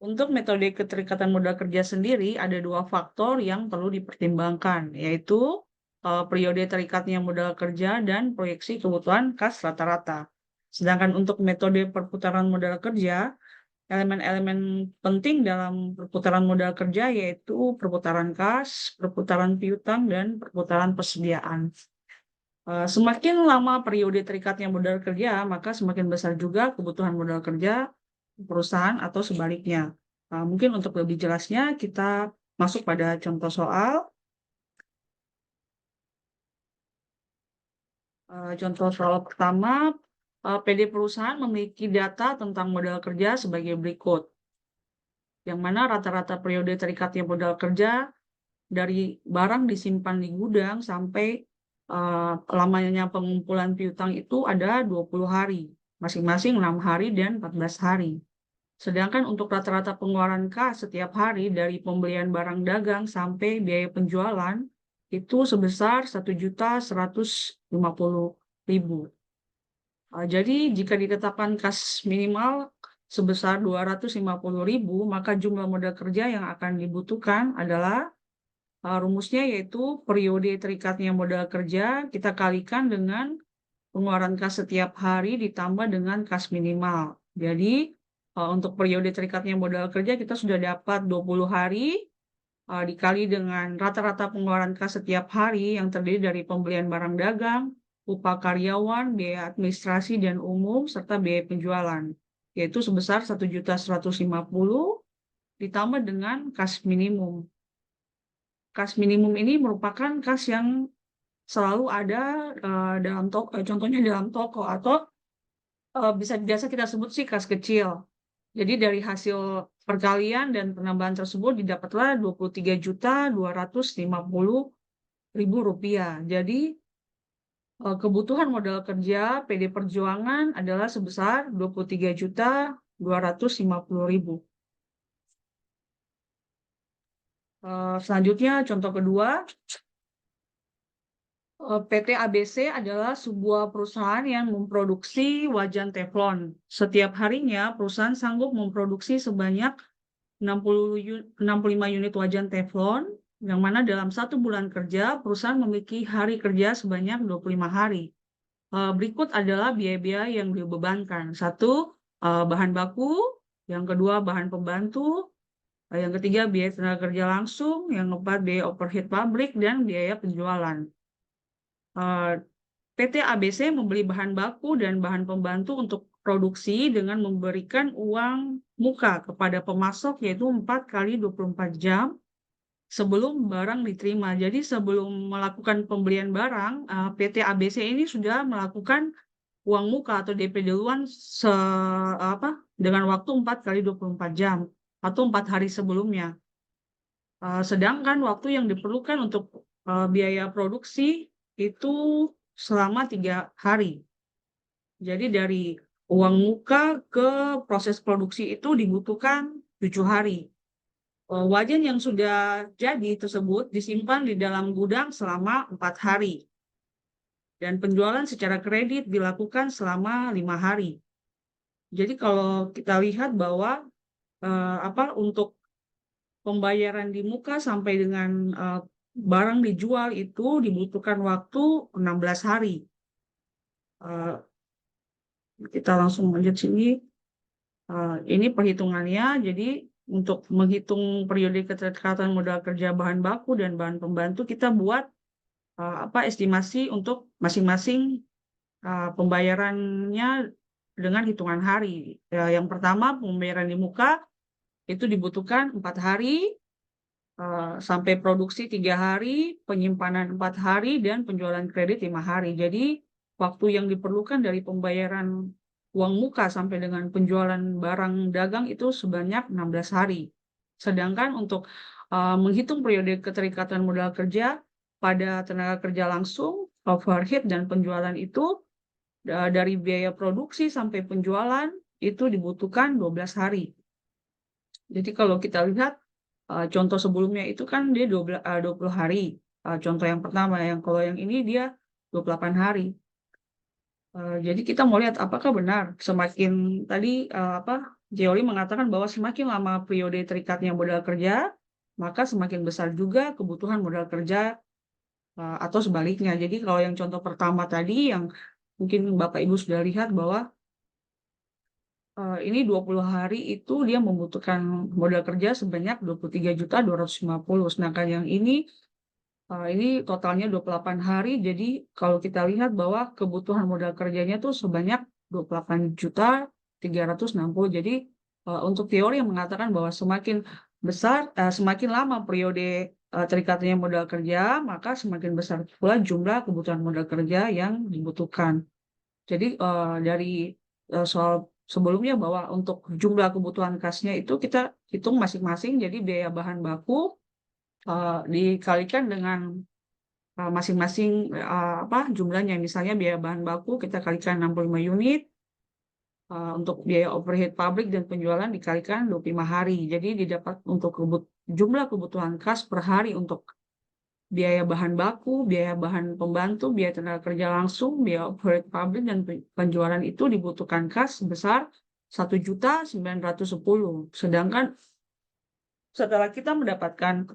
Speaker 3: Untuk metode keterikatan modal kerja sendiri, ada dua faktor yang perlu dipertimbangkan, yaitu periode terikatnya modal kerja dan proyeksi kebutuhan kas rata-rata. Sedangkan untuk metode perputaran modal kerja, elemen-elemen penting dalam perputaran modal kerja yaitu perputaran kas, perputaran piutang, dan perputaran persediaan. Semakin lama periode terikatnya modal kerja, maka semakin besar juga kebutuhan modal kerja perusahaan atau sebaliknya. Mungkin untuk lebih jelasnya kita masuk pada contoh soal. Contoh soal pertama, PD perusahaan memiliki data tentang modal kerja sebagai berikut, yang mana rata-rata periode terikatnya modal kerja dari barang disimpan di gudang sampai lamanya pengumpulan piutang itu ada 20 hari, masing-masing 6 hari dan 14 hari. Sedangkan untuk rata-rata pengeluaran kas setiap hari dari pembelian barang dagang sampai biaya penjualan itu sebesar 1.150.000. Jadi jika ditetapkan kas minimal sebesar 250.000, maka jumlah modal kerja yang akan dibutuhkan adalah rumusnya yaitu periode terikatnya modal kerja kita kalikan dengan pengeluaran kas setiap hari ditambah dengan kas minimal. Jadi untuk periode terikatnya modal kerja kita sudah dapat 20 hari dikali dengan rata-rata pengeluaran kas setiap hari yang terdiri dari pembelian barang dagang, upah karyawan, biaya administrasi dan umum, serta biaya penjualan, yaitu sebesar 1.150.000 ditambah dengan kas minimum. Kas minimum ini merupakan kas yang selalu ada dalam toko, contohnya dalam toko, atau biasa kita sebut sih kas kecil. Jadi dari hasil perkalian dan penambahan tersebut didapatlah Rp23.250.000. Jadi kebutuhan modal kerja PD Perjuangan adalah sebesar Rp23.250.000. Selanjutnya contoh kedua, PT ABC adalah sebuah perusahaan yang memproduksi wajan teflon. Setiap harinya perusahaan sanggup memproduksi sebanyak 65 unit wajan teflon, yang mana dalam 1 bulan kerja perusahaan memiliki hari kerja sebanyak 25 hari. Berikut adalah biaya-biaya yang dibebankan. 1, bahan baku, yang kedua bahan pembantu, yang ketiga biaya tenaga kerja langsung, yang keempat biaya overhead pabrik, dan biaya penjualan. PT ABC membeli bahan baku dan bahan pembantu untuk produksi dengan memberikan uang muka kepada pemasok yaitu 4 kali 24 jam sebelum barang diterima. Jadi sebelum melakukan pembelian barang, PT ABC ini sudah melakukan uang muka atau DP duluan dengan waktu 4 kali 24 jam atau 4 hari sebelumnya. Sedangkan waktu yang diperlukan untuk biaya produksi itu selama 3 hari. Jadi dari uang muka ke proses produksi itu dibutuhkan 7 hari. Wajan yang sudah jadi tersebut disimpan di dalam gudang selama 4 hari. Dan penjualan secara kredit dilakukan selama 5 hari. Jadi kalau kita lihat bahwa untuk pembayaran di muka sampai dengan barang dijual itu dibutuhkan waktu 16 hari. Kita langsung lanjut sini. Ini perhitungannya. Jadi untuk menghitung periode keterikatan modal kerja bahan baku dan bahan pembantu, kita buat estimasi untuk masing-masing pembayarannya dengan hitungan hari. Yang pertama, pembayaran di muka itu dibutuhkan 4 hari, sampai produksi 3 hari, penyimpanan 4 hari, dan penjualan kredit 5 hari. Jadi waktu yang diperlukan dari pembayaran uang muka sampai dengan penjualan barang dagang itu sebanyak 16 hari. Sedangkan untuk menghitung periode keterikatan modal kerja pada tenaga kerja langsung, overhead, dan penjualan itu dari biaya produksi sampai penjualan itu dibutuhkan 12 hari. Jadi kalau kita lihat contoh sebelumnya itu kan dia 20 hari. Contoh yang pertama, kalau yang ini dia 28 hari. Jadi kita mau lihat apakah benar semakin tadi Geoli mengatakan bahwa semakin lama periode terikatnya modal kerja, maka semakin besar juga kebutuhan modal kerja atau sebaliknya. Jadi kalau yang contoh pertama tadi yang mungkin Bapak Ibu sudah lihat bahwa ini 20 hari itu dia membutuhkan modal kerja sebanyak 23.250.000. Sedangkan yang ini totalnya 28 hari. Jadi kalau kita lihat bahwa kebutuhan modal kerjanya tuh sebanyak 28.360.000. Jadi untuk teori yang mengatakan bahwa semakin besar, semakin lama periode terikatnya modal kerja, maka semakin besar pula jumlah kebutuhan modal kerja yang dibutuhkan. Jadi dari soal sebelumnya bahwa untuk jumlah kebutuhan kasnya itu kita hitung masing-masing, jadi biaya bahan baku dikalikan dengan masing-masing jumlahnya. Misalnya biaya bahan baku kita kalikan 65 unit, untuk biaya overhead pabrik dan penjualan dikalikan 25 hari. Jadi didapat untuk jumlah kebutuhan kas per hari untuk biaya bahan baku, biaya bahan pembantu, biaya tenaga kerja langsung, biaya overhead pabrik dan penjualan itu dibutuhkan kas sebesar 1.910.000. Sedangkan setelah kita mendapatkan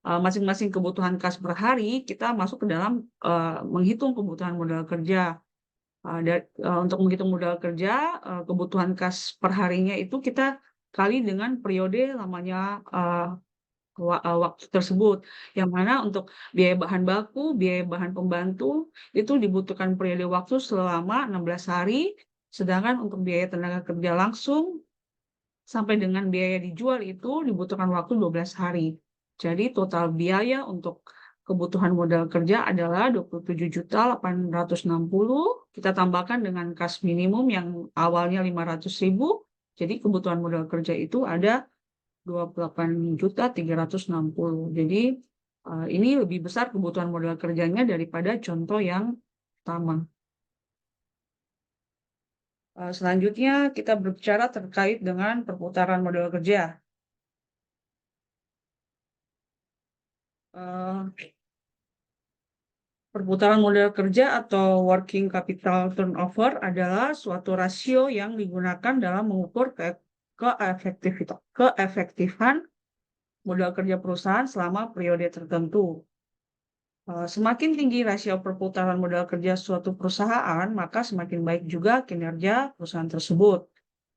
Speaker 3: masing-masing kebutuhan kas per hari, kita masuk ke dalam menghitung kebutuhan modal kerja. Untuk menghitung modal kerja, kebutuhan kas per harinya itu kita kali dengan periode lamanya waktu tersebut. Yang mana untuk biaya bahan baku, biaya bahan pembantu itu dibutuhkan periode waktu selama 16 hari, sedangkan untuk biaya tenaga kerja langsung sampai dengan biaya dijual itu dibutuhkan waktu 12 hari. Jadi total biaya untuk kebutuhan modal kerja adalah 27.860.000. Kita tambahkan dengan kas minimum yang awalnya 500.000. Jadi kebutuhan modal kerja itu ada 28.360.000. Jadi ini lebih besar kebutuhan modal kerjanya daripada contoh yang pertama. Selanjutnya kita berbicara terkait dengan perputaran modal kerja. Perputaran modal kerja atau working capital turnover adalah suatu rasio yang digunakan dalam mengukur keefektifan modal kerja perusahaan selama periode tertentu. Semakin tinggi rasio perputaran modal kerja suatu perusahaan, maka semakin baik juga kinerja perusahaan tersebut,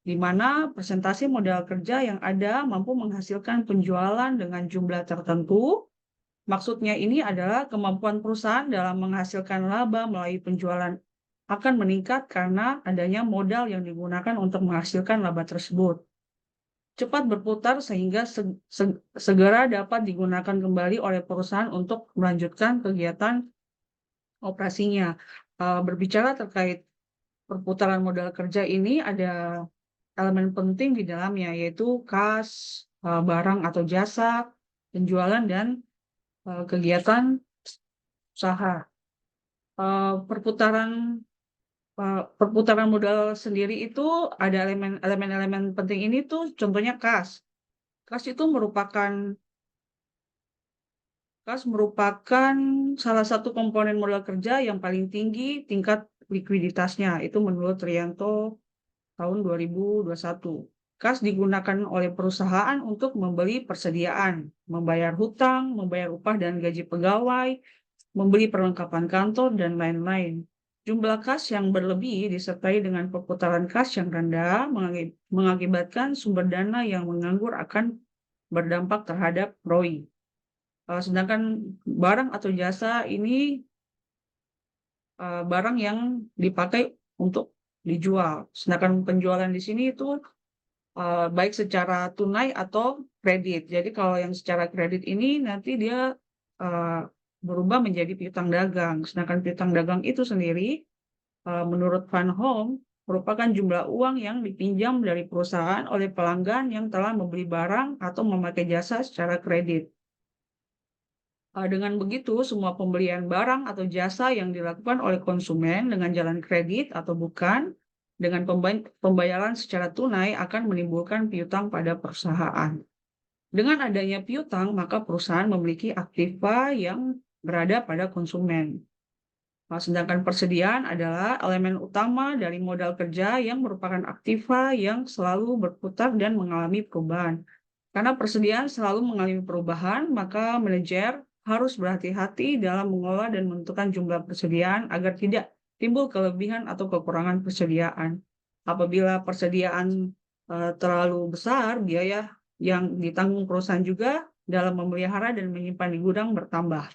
Speaker 3: di mana persentase modal kerja yang ada mampu menghasilkan penjualan dengan jumlah tertentu. Maksudnya ini adalah kemampuan perusahaan dalam menghasilkan laba melalui penjualan akan meningkat karena adanya modal yang digunakan untuk menghasilkan laba tersebut. Cepat berputar sehingga segera dapat digunakan kembali oleh perusahaan untuk melanjutkan kegiatan operasinya. Berbicara terkait perputaran modal kerja ini ada elemen penting di dalamnya, yaitu kas, barang atau jasa, penjualan, dan kegiatan usaha. Perputaran modal sendiri itu ada elemen-elemen penting ini tuh, contohnya kas. Kas itu merupakan salah satu komponen modal kerja yang paling tinggi tingkat likuiditasnya. Itu menurut Rianto tahun 2021. Kas digunakan oleh perusahaan untuk membeli persediaan, membayar hutang, membayar upah dan gaji pegawai, membeli perlengkapan kantor, dan lain-lain. Jumlah kas yang berlebih disertai dengan perputaran kas yang rendah mengakibatkan sumber dana yang menganggur akan berdampak terhadap ROI. Sedangkan barang atau jasa ini barang yang dipakai untuk dijual. Sedangkan penjualan di sini itu baik secara tunai atau kredit. Jadi kalau yang secara kredit ini nanti dia berubah menjadi piutang dagang. Sedangkan piutang dagang itu sendiri menurut Van Home merupakan jumlah uang yang dipinjam dari perusahaan oleh pelanggan yang telah membeli barang atau memakai jasa secara kredit. Dengan begitu, semua pembelian barang atau jasa yang dilakukan oleh konsumen dengan jalan kredit atau bukan, dengan pembayaran secara tunai akan menimbulkan piutang pada perusahaan. Dengan adanya piutang, maka perusahaan memiliki aktiva yang berada pada konsumen. Sedangkan persediaan adalah elemen utama dari modal kerja yang merupakan aktiva yang selalu berputar dan mengalami perubahan. Karena persediaan selalu mengalami perubahan, maka manajer harus berhati-hati dalam mengolah dan menentukan jumlah persediaan agar tidak timbul kelebihan atau kekurangan persediaan. Apabila persediaan terlalu besar, biaya yang ditanggung perusahaan juga dalam memelihara dan menyimpan di gudang bertambah.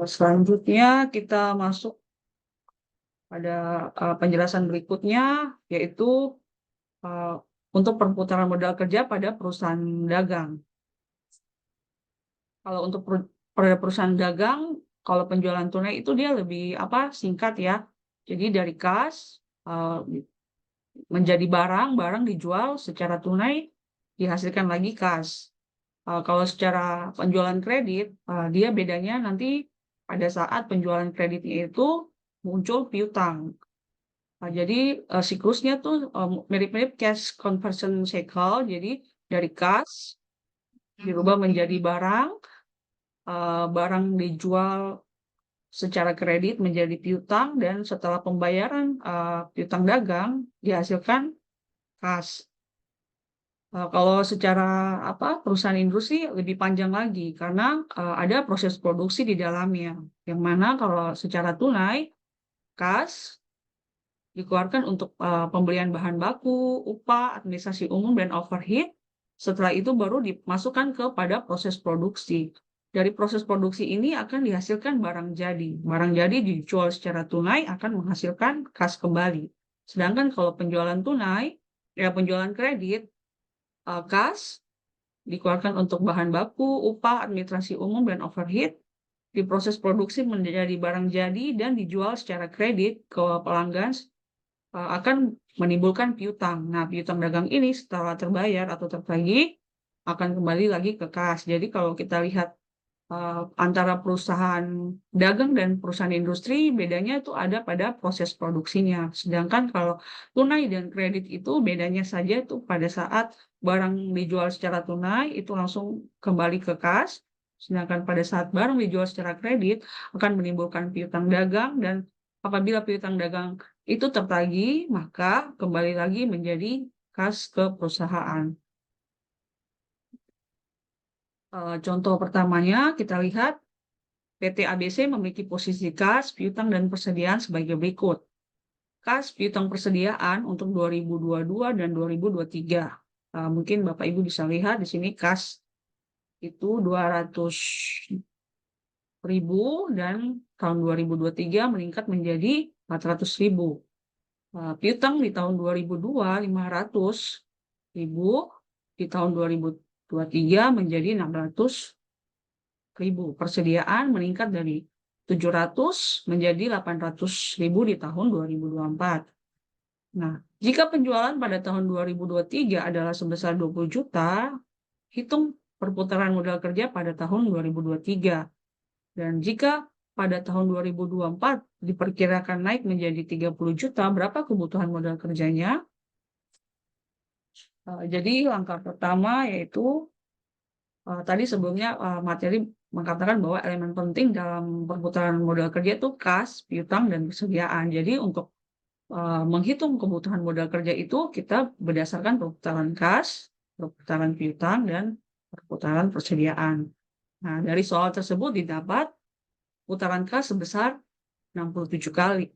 Speaker 3: Selanjutnya kita masuk pada penjelasan berikutnya, yaitu untuk perputaran modal kerja pada perusahaan dagang. Kalau untuk pada perusahaan dagang, kalau penjualan tunai itu dia lebih singkat ya. Jadi dari kas menjadi barang dijual secara tunai, dihasilkan lagi kas. Kalau secara penjualan kredit, dia bedanya nanti pada saat penjualan kreditnya itu muncul piutang. Jadi siklusnya tuh mirip-mirip cash conversion cycle. Jadi dari kas dirubah menjadi barang, barang dijual secara kredit menjadi piutang, dan setelah pembayaran piutang dagang dihasilkan kas. Kalau secara perusahaan industri lebih panjang lagi karena ada proses produksi di dalamnya. Yang mana kalau secara tunai kas dikeluarkan untuk pembelian bahan baku, upah, administrasi umum, dan overhead. Setelah itu baru dimasukkan kepada proses produksi. Dari proses produksi ini akan dihasilkan barang jadi. Barang jadi dijual secara tunai akan menghasilkan kas kembali. Sedangkan kalau penjualan tunai, penjualan kredit, kas dikeluarkan untuk bahan baku, upah, administrasi umum, dan overhead. Diproses produksi menjadi barang jadi dan dijual secara kredit ke pelanggan akan menimbulkan piutang. Nah, piutang dagang ini setelah terbayar atau tertagih akan kembali lagi ke kas. Jadi kalau kita lihat antara perusahaan dagang dan perusahaan industri, bedanya itu ada pada proses produksinya. Sedangkan kalau tunai dan kredit itu bedanya saja itu pada saat barang dijual secara tunai itu langsung kembali ke kas. Sedangkan pada saat barang dijual secara kredit akan menimbulkan piutang dagang, dan apabila piutang dagang itu tertagih, maka kembali lagi menjadi kas ke perusahaan. Contoh pertamanya kita lihat PT ABC memiliki posisi kas, piutang, dan persediaan sebagai berikut. Kas, piutang, persediaan untuk 2022 dan 2023. Mungkin Bapak Ibu bisa lihat di sini kas itu 200.000 dan tahun 2023 meningkat menjadi 400.000. Piutang di tahun 2002 500.000, di tahun 2023 menjadi 600.000. Persediaan meningkat dari 700 menjadi 800.000 di tahun 2024. Nah, jika penjualan pada tahun 2023 adalah sebesar 20 juta, hitung perputaran modal kerja pada tahun 2023. Dan jika pada tahun 2024 diperkirakan naik menjadi 30 juta, berapa kebutuhan modal kerjanya? Jadi langkah pertama yaitu tadi sebelumnya materi mengatakan bahwa elemen penting dalam perputaran modal kerja itu kas, piutang, dan persediaan. Jadi untuk menghitung kebutuhan modal kerja itu kita berdasarkan perputaran kas, perputaran piutang, dan perputaran persediaan. Nah, dari soal tersebut didapat putaran kas sebesar 67 kali.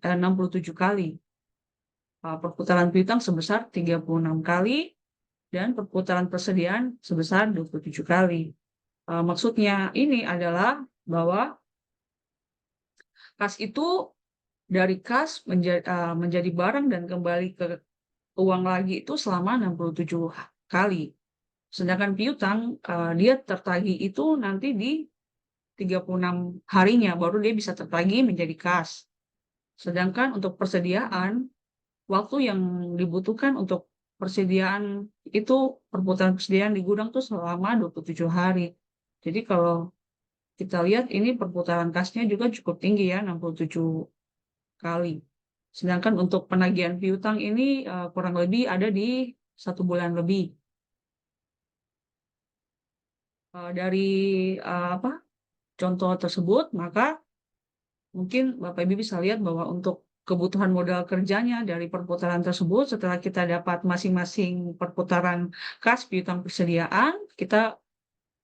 Speaker 3: Perputaran piutang sebesar 36 kali, dan perputaran persediaan sebesar 27 kali. Maksudnya ini adalah bahwa kas itu dari kas menjadi barang dan kembali ke uang lagi itu selama 67 kali. Sedangkan piutang dia tertagih itu nanti di 36 harinya baru dia bisa tertagih menjadi kas. Sedangkan untuk persediaan, waktu yang dibutuhkan untuk persediaan itu perputaran persediaan di gudang tuh selama 27 hari. Jadi kalau kita lihat ini perputaran kasnya juga cukup tinggi ya, 67 kali. Sedangkan untuk penagihan piutang ini kurang lebih ada di 1 bulan lebih. Dari contoh tersebut, maka mungkin Bapak Ibu bisa lihat bahwa untuk kebutuhan modal kerjanya dari perputaran tersebut, setelah kita dapat masing-masing perputaran kas, piutang, persediaan, kita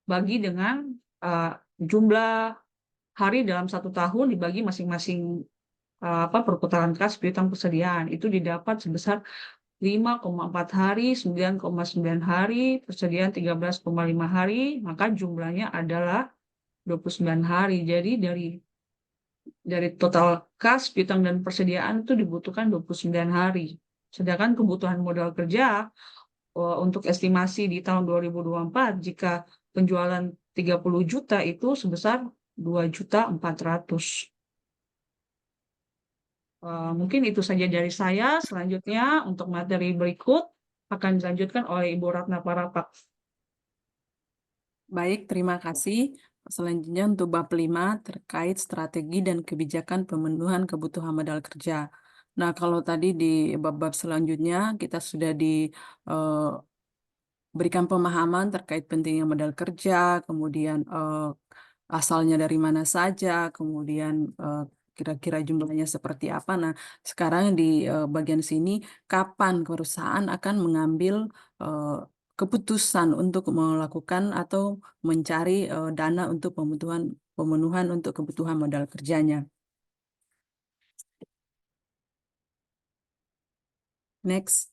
Speaker 3: bagi dengan jumlah hari dalam 1 tahun dibagi masing-masing perputaran kas, piutang, persediaan. Itu didapat sebesar 5,4 hari, 9,9 hari, persediaan 13,5 hari, maka jumlahnya adalah 29 hari. Jadi dari total kas, piutang, dan persediaan itu dibutuhkan 29 hari. Sedangkan kebutuhan modal kerja untuk estimasi di tahun 2024 jika penjualan 30 juta itu sebesar 2.400.000. Mungkin itu saja dari saya. Selanjutnya untuk materi berikut akan dilanjutkan oleh Ibu Ratna Parapak.
Speaker 4: Baik, terima kasih. Selanjutnya untuk bab 5 terkait strategi dan kebijakan pemenuhan kebutuhan modal kerja. Nah, kalau tadi di bab-bab selanjutnya kita sudah diberikan pemahaman terkait pentingnya modal kerja, kemudian asalnya dari mana saja, kemudian kira-kira jumlahnya seperti apa. Nah, sekarang di bagian sini, kapan perusahaan akan mengambil keputusan untuk melakukan atau mencari dana untuk pemenuhan untuk kebutuhan modal kerjanya. Next.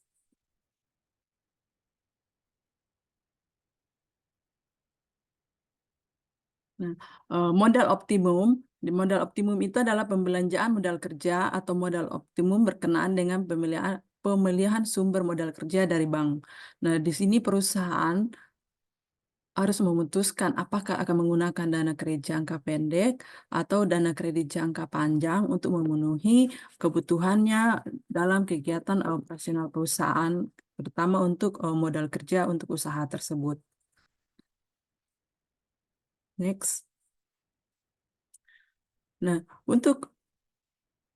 Speaker 4: Nah, modal optimum. Di modal optimum itu adalah pembelanjaan modal kerja atau modal optimum berkenaan dengan pemilihan sumber modal kerja dari bank. Nah, di sini perusahaan harus memutuskan apakah akan menggunakan dana kredit jangka pendek atau dana kredit jangka panjang untuk memenuhi kebutuhannya dalam kegiatan operasional perusahaan, terutama untuk modal kerja untuk usaha tersebut. Next. Nah, untuk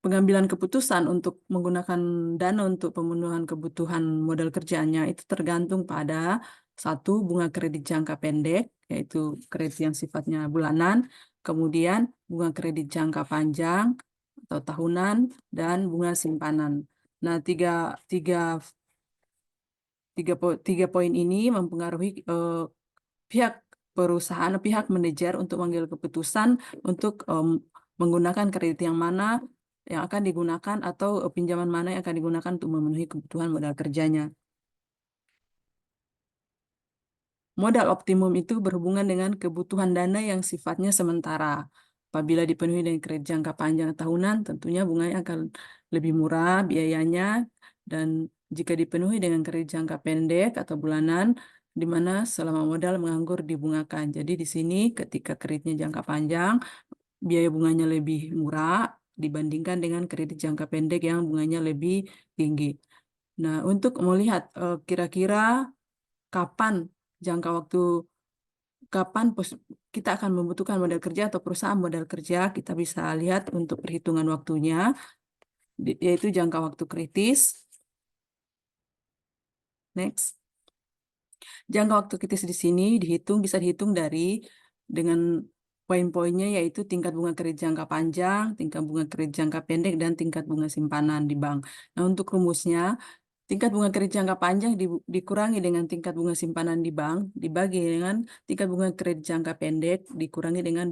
Speaker 4: pengambilan keputusan untuk menggunakan dana untuk pemenuhan kebutuhan modal kerjanya itu tergantung pada satu, bunga kredit jangka pendek, yaitu kredit yang sifatnya bulanan, kemudian bunga kredit jangka panjang atau tahunan, dan bunga simpanan. Nah, tiga poin ini mempengaruhi pihak perusahaan, pihak manajer untuk mengambil keputusan untuk menggunakan kredit yang mana yang akan digunakan atau pinjaman mana yang akan digunakan untuk memenuhi kebutuhan modal kerjanya. Modal optimum itu berhubungan dengan kebutuhan dana yang sifatnya sementara. Apabila dipenuhi dengan kredit jangka panjang tahunan, tentunya bunganya akan lebih murah biayanya, dan jika dipenuhi dengan kredit jangka pendek atau bulanan, di mana selama modal menganggur dibungakan. Jadi di sini ketika kreditnya jangka panjang, biaya bunganya lebih murah dibandingkan dengan kredit jangka pendek yang bunganya lebih tinggi. Nah, untuk melihat kira-kira kapan jangka waktu kita akan membutuhkan modal kerja atau perusahaan modal kerja, kita bisa lihat untuk perhitungan waktunya, yaitu jangka waktu kritis. Next. Jangka waktu kritis di sini bisa dihitung dengan poin-poinnya, yaitu tingkat bunga kredit jangka panjang, tingkat bunga kredit jangka pendek, dan tingkat bunga simpanan di bank. Nah, untuk rumusnya, tingkat bunga kredit jangka panjang dikurangi dengan tingkat bunga simpanan di bank, dibagi dengan tingkat bunga kredit jangka pendek, dikurangi dengan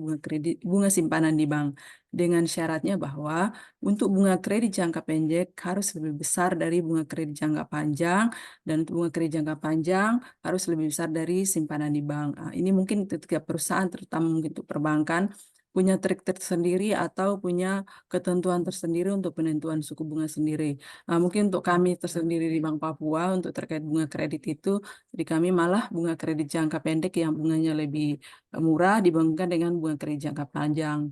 Speaker 4: bunga simpanan di bank. Dengan syaratnya bahwa untuk bunga kredit jangka pendek harus lebih besar dari bunga kredit jangka panjang, dan untuk bunga kredit jangka panjang harus lebih besar dari simpanan di bank. Nah, ini mungkin setiap perusahaan, terutama mungkin untuk perbankan, punya trik tersendiri atau punya ketentuan tersendiri untuk penentuan suku bunga sendiri. Nah, mungkin untuk kami tersendiri di Bank Papua untuk terkait bunga kredit itu, di kami malah bunga kredit jangka pendek yang bunganya lebih murah dibandingkan dengan bunga kredit jangka panjang.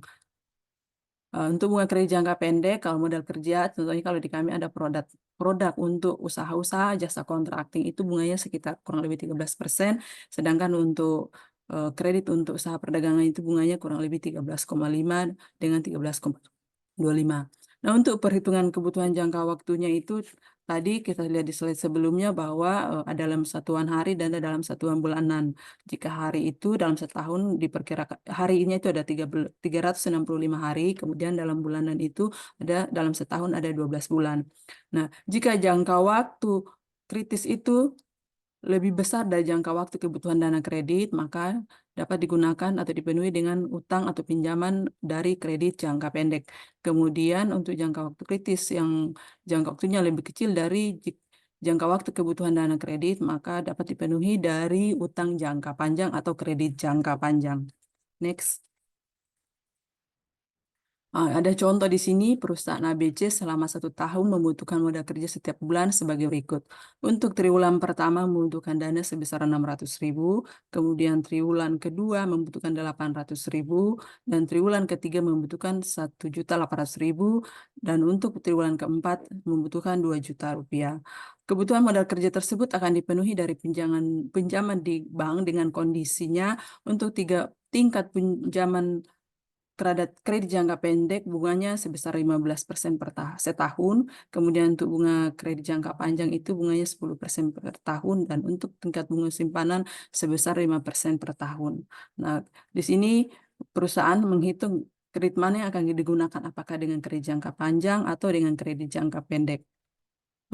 Speaker 4: Untuk bunga kredit jangka pendek, kalau modal kerja, tentunya kalau di kami ada produk untuk usaha-usaha jasa kontrakting itu bunganya sekitar kurang lebih 13%, sedangkan untuk kredit untuk usaha perdagangan itu bunganya kurang lebih 13,5 dengan 13,25. Nah, untuk perhitungan kebutuhan jangka waktunya itu tadi kita lihat di slide sebelumnya bahwa ada dalam satuan hari dan ada dalam satuan bulanan. Jika hari itu dalam setahun diperkirakan harinya itu ada 365 hari, kemudian dalam bulanan itu dalam setahun ada 12 bulan. Nah, jika jangka waktu kritis itu lebih besar dari jangka waktu kebutuhan dana kredit, maka dapat digunakan atau dipenuhi dengan utang atau pinjaman dari kredit jangka pendek. Kemudian untuk jangka waktu kritis yang jangka waktunya lebih kecil dari jangka waktu kebutuhan dana kredit, maka dapat dipenuhi dari utang jangka panjang atau kredit jangka panjang. Next. Ada contoh di sini, perusahaan ABC selama 1 tahun membutuhkan modal kerja setiap bulan sebagai berikut. Untuk triwulan pertama membutuhkan dana sebesar 600.000, kemudian triwulan kedua membutuhkan 800.000, dan triwulan ketiga membutuhkan 1.800.000, dan untuk triwulan keempat membutuhkan 2 juta rupiah. Kebutuhan modal kerja tersebut akan dipenuhi dari pinjaman di bank dengan kondisinya untuk 3 tingkat pinjaman kredit jangka pendek bunganya sebesar 15% setahun, kemudian untuk bunga kredit jangka panjang itu bunganya 10% per tahun, dan untuk tingkat bunga simpanan sebesar 5% per tahun. Nah, di sini perusahaan menghitung kredit mana yang akan digunakan, apakah dengan kredit jangka panjang atau dengan kredit jangka pendek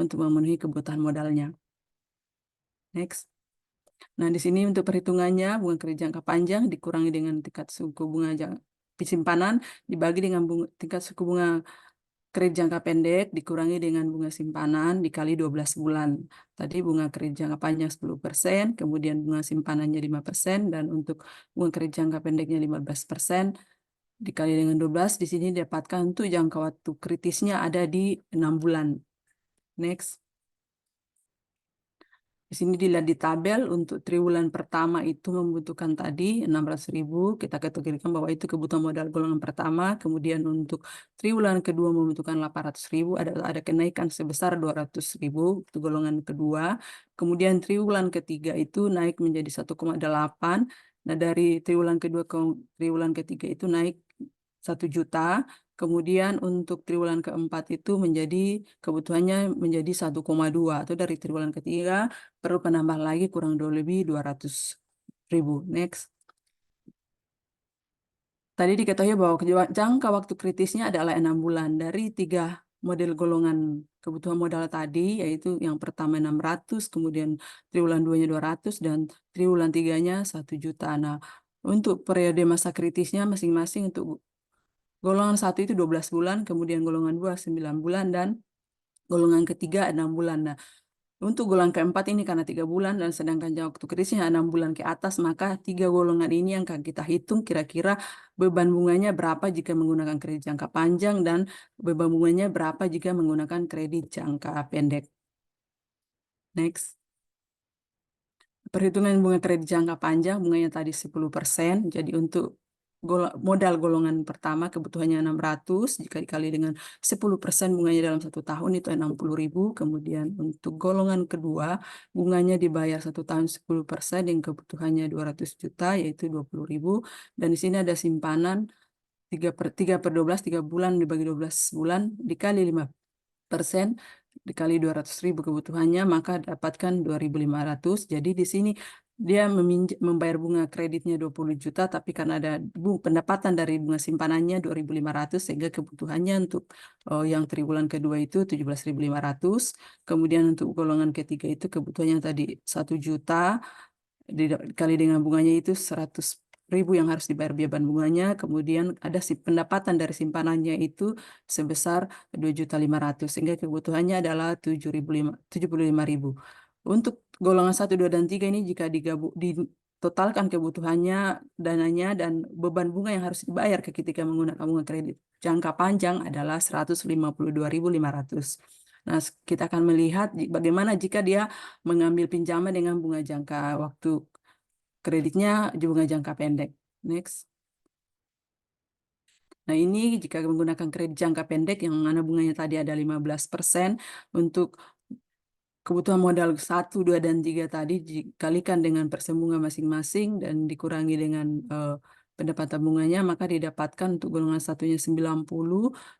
Speaker 4: untuk memenuhi kebutuhan modalnya. Next. Nah, di sini untuk perhitungannya, bunga kredit jangka panjang dikurangi dengan tingkat suku bunga simpanan dibagi dengan tingkat suku bunga kredit jangka pendek dikurangi dengan bunga simpanan dikali 12 bulan. Tadi bunga kredit jangka panjang 10%, kemudian bunga simpanannya 5%, dan untuk bunga kredit jangka pendeknya 15%, dikali dengan 12, di sini didapatkan untuk jangka waktu kritisnya ada di 6 bulan. Next. Di sini dilihat di tabel, untuk triwulan pertama itu membutuhkan tadi 600.000, kita kategorikan bahwa itu kebutuhan modal golongan pertama. Kemudian untuk triwulan kedua membutuhkan 800.000, ada kenaikan sebesar 200.000 untuk golongan kedua. Kemudian triwulan ketiga itu naik menjadi 1,8. Nah, dari triwulan kedua ke triwulan ketiga itu naik 1 juta. Kemudian untuk triwulan keempat itu kebutuhannya menjadi 1,2, atau dari triwulan ketiga perlu penambah lagi kurang lebih 200.000. Next. Tadi diketahui bahwa jangka waktu kritisnya adalah 6 bulan. Dari 3 model golongan kebutuhan modal tadi, yaitu yang pertama 600, kemudian triwulan 2-nya 200, dan triwulan 3-nya 1 juta. Nah, untuk periode masa kritisnya masing-masing untuk golongan 1 itu 12 bulan, kemudian golongan 2 9 bulan, dan golongan ketiga 6 bulan. Nah, untuk golongan keempat ini karena 3 bulan, dan sedangkan jangka waktu kritisnya 6 bulan ke atas, maka 3 golongan ini yang akan kita hitung kira-kira beban bunganya berapa jika menggunakan kredit jangka panjang, dan beban bunganya berapa jika menggunakan kredit jangka pendek. Next. Perhitungan bunga kredit jangka panjang, bunganya tadi 10%. Jadi untuk modal golongan pertama kebutuhannya 600, jika dikali dengan 10% bunganya dalam 1 tahun itu 60.000. Kemudian untuk golongan kedua bunganya dibayar 1 tahun 10% yang kebutuhannya 200 juta, yaitu 20.000. Dan di sini ada simpanan 3/12, 3 bulan dibagi 12 bulan dikali 5% dikali 200.000 kebutuhannya, maka dapatkan 2.500. Jadi di sini dia membayar bunga kreditnya 20 juta, tapi karena ada pendapatan dari bunga simpanannya 2.500, sehingga kebutuhannya untuk yang triwulan kedua itu 17.500. Kemudian untuk golongan ketiga itu kebutuhannya tadi 1 juta, dikali dengan bunganya itu 100.000 yang harus dibayar beban bunganya. Kemudian ada pendapatan dari simpanannya itu sebesar 2.500.000, sehingga kebutuhannya adalah 75.000. Untuk golongan 1, 2, dan 3 ini jika ditotalkan kebutuhannya, dananya, dan beban bunga yang harus dibayar ketika menggunakan bunga kredit jangka panjang adalah 152.500. Nah, kita akan melihat bagaimana jika dia mengambil pinjaman dengan bunga jangka waktu kreditnya bunga jangka pendek. Next. Nah, ini jika menggunakan kredit jangka pendek yang mana bunganya tadi ada 15%, untuk kebutuhan modal 1, 2, dan 3 tadi dikalikan dengan persen bunga masing-masing dan dikurangi dengan pendapatan bunganya, maka didapatkan untuk golongan 1-nya 90,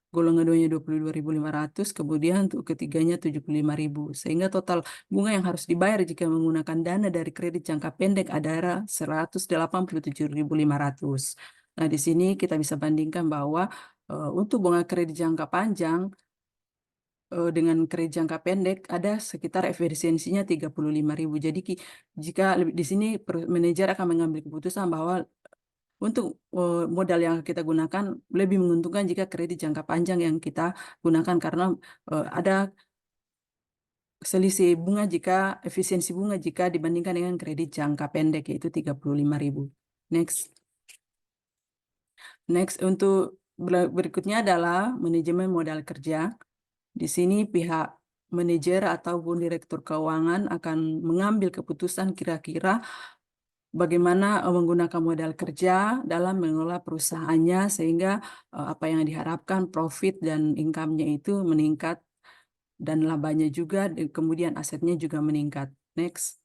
Speaker 4: golongan 2-nya 22.500, kemudian untuk ketiganya 75.000. Sehingga total bunga yang harus dibayar jika menggunakan dana dari kredit jangka pendek adalah 187.500. Nah, di sini kita bisa bandingkan bahwa untuk bunga kredit jangka panjang dengan kredit jangka pendek ada sekitar efisiensinya 35.000. Jadi jika di sini manajer akan mengambil keputusan bahwa untuk modal yang kita gunakan lebih menguntungkan jika kredit jangka panjang yang kita gunakan, karena ada selisih bunga efisiensi bunga jika dibandingkan dengan kredit jangka pendek, yaitu 35.000. Next. Next, untuk berikutnya adalah manajemen modal kerja. Di sini pihak manajer ataupun direktur keuangan akan mengambil keputusan kira-kira bagaimana menggunakan modal kerja dalam mengelola perusahaannya sehingga apa yang diharapkan profit dan income-nya itu meningkat dan labanya juga, kemudian asetnya juga meningkat. Next.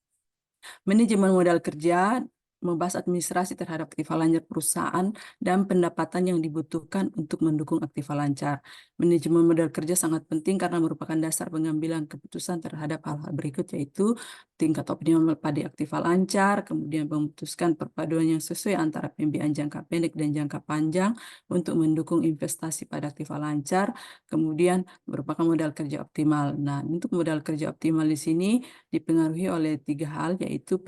Speaker 4: Manajemen modal kerja membahas administrasi terhadap aktiva lancar perusahaan dan pendapatan yang dibutuhkan untuk mendukung aktiva lancar. Manajemen modal kerja sangat penting karena merupakan dasar pengambilan keputusan terhadap hal-hal berikut, yaitu tingkat optimal pada aktiva lancar, kemudian memutuskan perpaduan yang sesuai antara pembiayaan jangka pendek dan jangka panjang untuk mendukung investasi pada aktiva lancar, kemudian merupakan modal kerja optimal. Nah, untuk modal kerja optimal di sini dipengaruhi oleh 3 hal, yaitu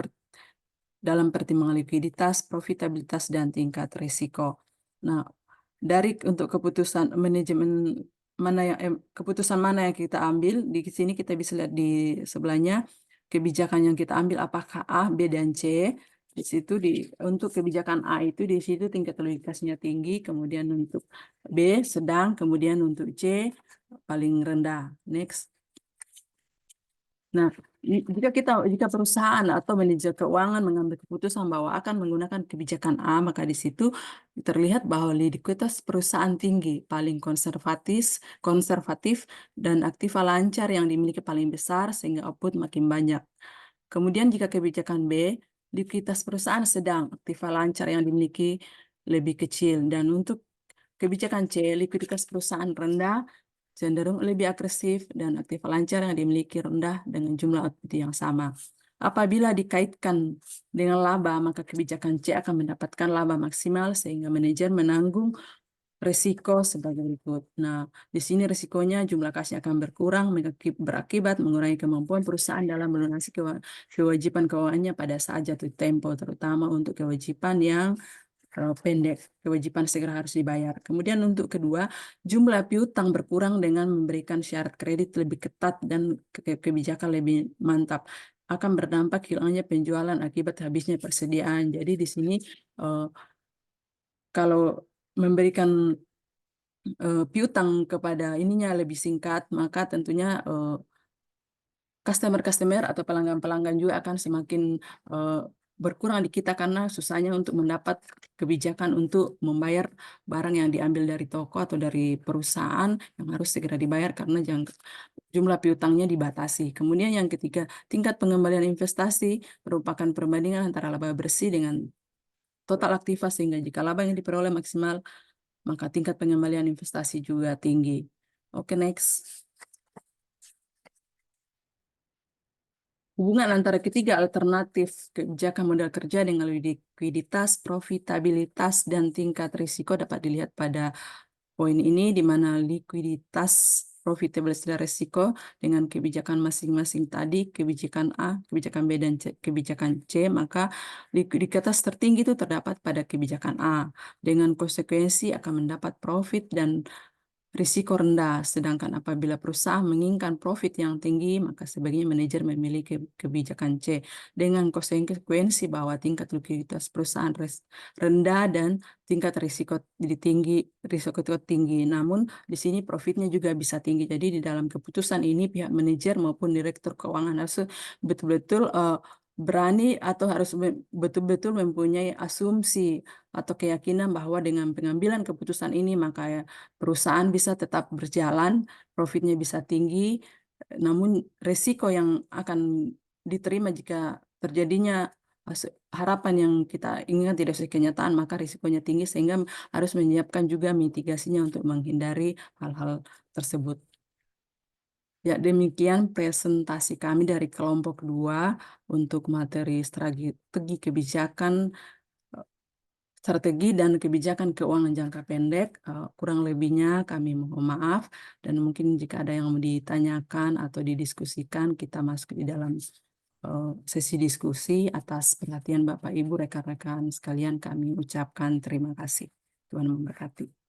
Speaker 4: dalam pertimbangan likuiditas, profitabilitas, dan tingkat risiko. Nah, untuk keputusan manajemen keputusan mana yang kita ambil, di sini kita bisa lihat di sebelahnya kebijakan yang kita ambil apakah A, B, dan C. Di situ untuk kebijakan A itu di situ tingkat likuiditasnya tinggi, kemudian untuk B sedang, kemudian untuk C paling rendah. Next. Nah, jika perusahaan atau manajer keuangan mengambil keputusan bahwa akan menggunakan kebijakan A, maka di situ terlihat bahwa likuiditas perusahaan tinggi, paling konservatif, dan aktiva lancar yang dimiliki paling besar sehingga output makin banyak. Kemudian jika kebijakan B, likuiditas perusahaan sedang, aktiva lancar yang dimiliki lebih kecil. Dan untuk kebijakan C, likuiditas perusahaan rendah, cenderung lebih agresif, dan aktiva lancar yang dimiliki rendah dengan jumlah output yang sama. Apabila dikaitkan dengan laba, maka kebijakan C akan mendapatkan laba maksimal sehingga manajer menanggung risiko sebagai berikut. Nah, di sini risikonya jumlah kasnya akan berkurang, berakibat mengurangi kemampuan perusahaan dalam melunasi kewajiban keuangannya pada saat jatuh tempo, terutama untuk kewajiban yang pendek, kewajiban segera harus dibayar. Kemudian untuk kedua, jumlah piutang berkurang dengan memberikan syarat kredit lebih ketat dan kebijakan lebih mantap. Akan berdampak hilangnya penjualan akibat habisnya persediaan. Jadi di sini kalau memberikan piutang kepada ininya lebih singkat, maka tentunya customer atau pelanggan-pelanggan juga akan semakin berkurang di kita karena susahnya untuk mendapat kebijakan untuk membayar barang yang diambil dari toko atau dari perusahaan yang harus segera dibayar karena jumlah piutangnya dibatasi. Kemudian yang ketiga, tingkat pengembalian investasi merupakan perbandingan antara laba bersih dengan total aktiva, sehingga jika laba yang diperoleh maksimal, maka tingkat pengembalian investasi juga tinggi. Oke, next. Hubungan antara ketiga alternatif kebijakan modal kerja dengan likuiditas, profitabilitas, dan tingkat risiko dapat dilihat pada poin ini, di mana likuiditas, profitabilitas, dan risiko dengan kebijakan masing-masing tadi, kebijakan A, kebijakan B, dan kebijakan C, maka likuiditas tertinggi itu terdapat pada kebijakan A. Dengan konsekuensi akan mendapat profit dan risiko rendah, sedangkan apabila perusahaan menginginkan profit yang tinggi, maka sebaiknya manajer memilih kebijakan C dengan konsekuensi bahwa tingkat likuiditas perusahaan rendah dan tingkat risiko tinggi. Namun di sini profitnya juga bisa tinggi. Jadi di dalam keputusan ini pihak manajer maupun direktur keuangan harus betul-betul berani atau harus betul-betul mempunyai asumsi atau keyakinan bahwa dengan pengambilan keputusan ini maka perusahaan bisa tetap berjalan, profitnya bisa tinggi, namun risiko yang akan diterima jika terjadinya harapan yang kita inginkan tidak sesuai kenyataan, maka risikonya tinggi sehingga harus menyiapkan juga mitigasinya untuk menghindari hal-hal tersebut. Ya, demikian presentasi kami dari kelompok 2 untuk materi strategi kebijakan, strategi dan kebijakan keuangan jangka pendek. Kurang lebihnya kami mohon maaf, dan mungkin jika ada yang mau ditanyakan atau didiskusikan, kita masuk di dalam sesi diskusi. Atas perhatian Bapak Ibu rekan-rekan sekalian kami ucapkan terima kasih. Tuhan memberkati.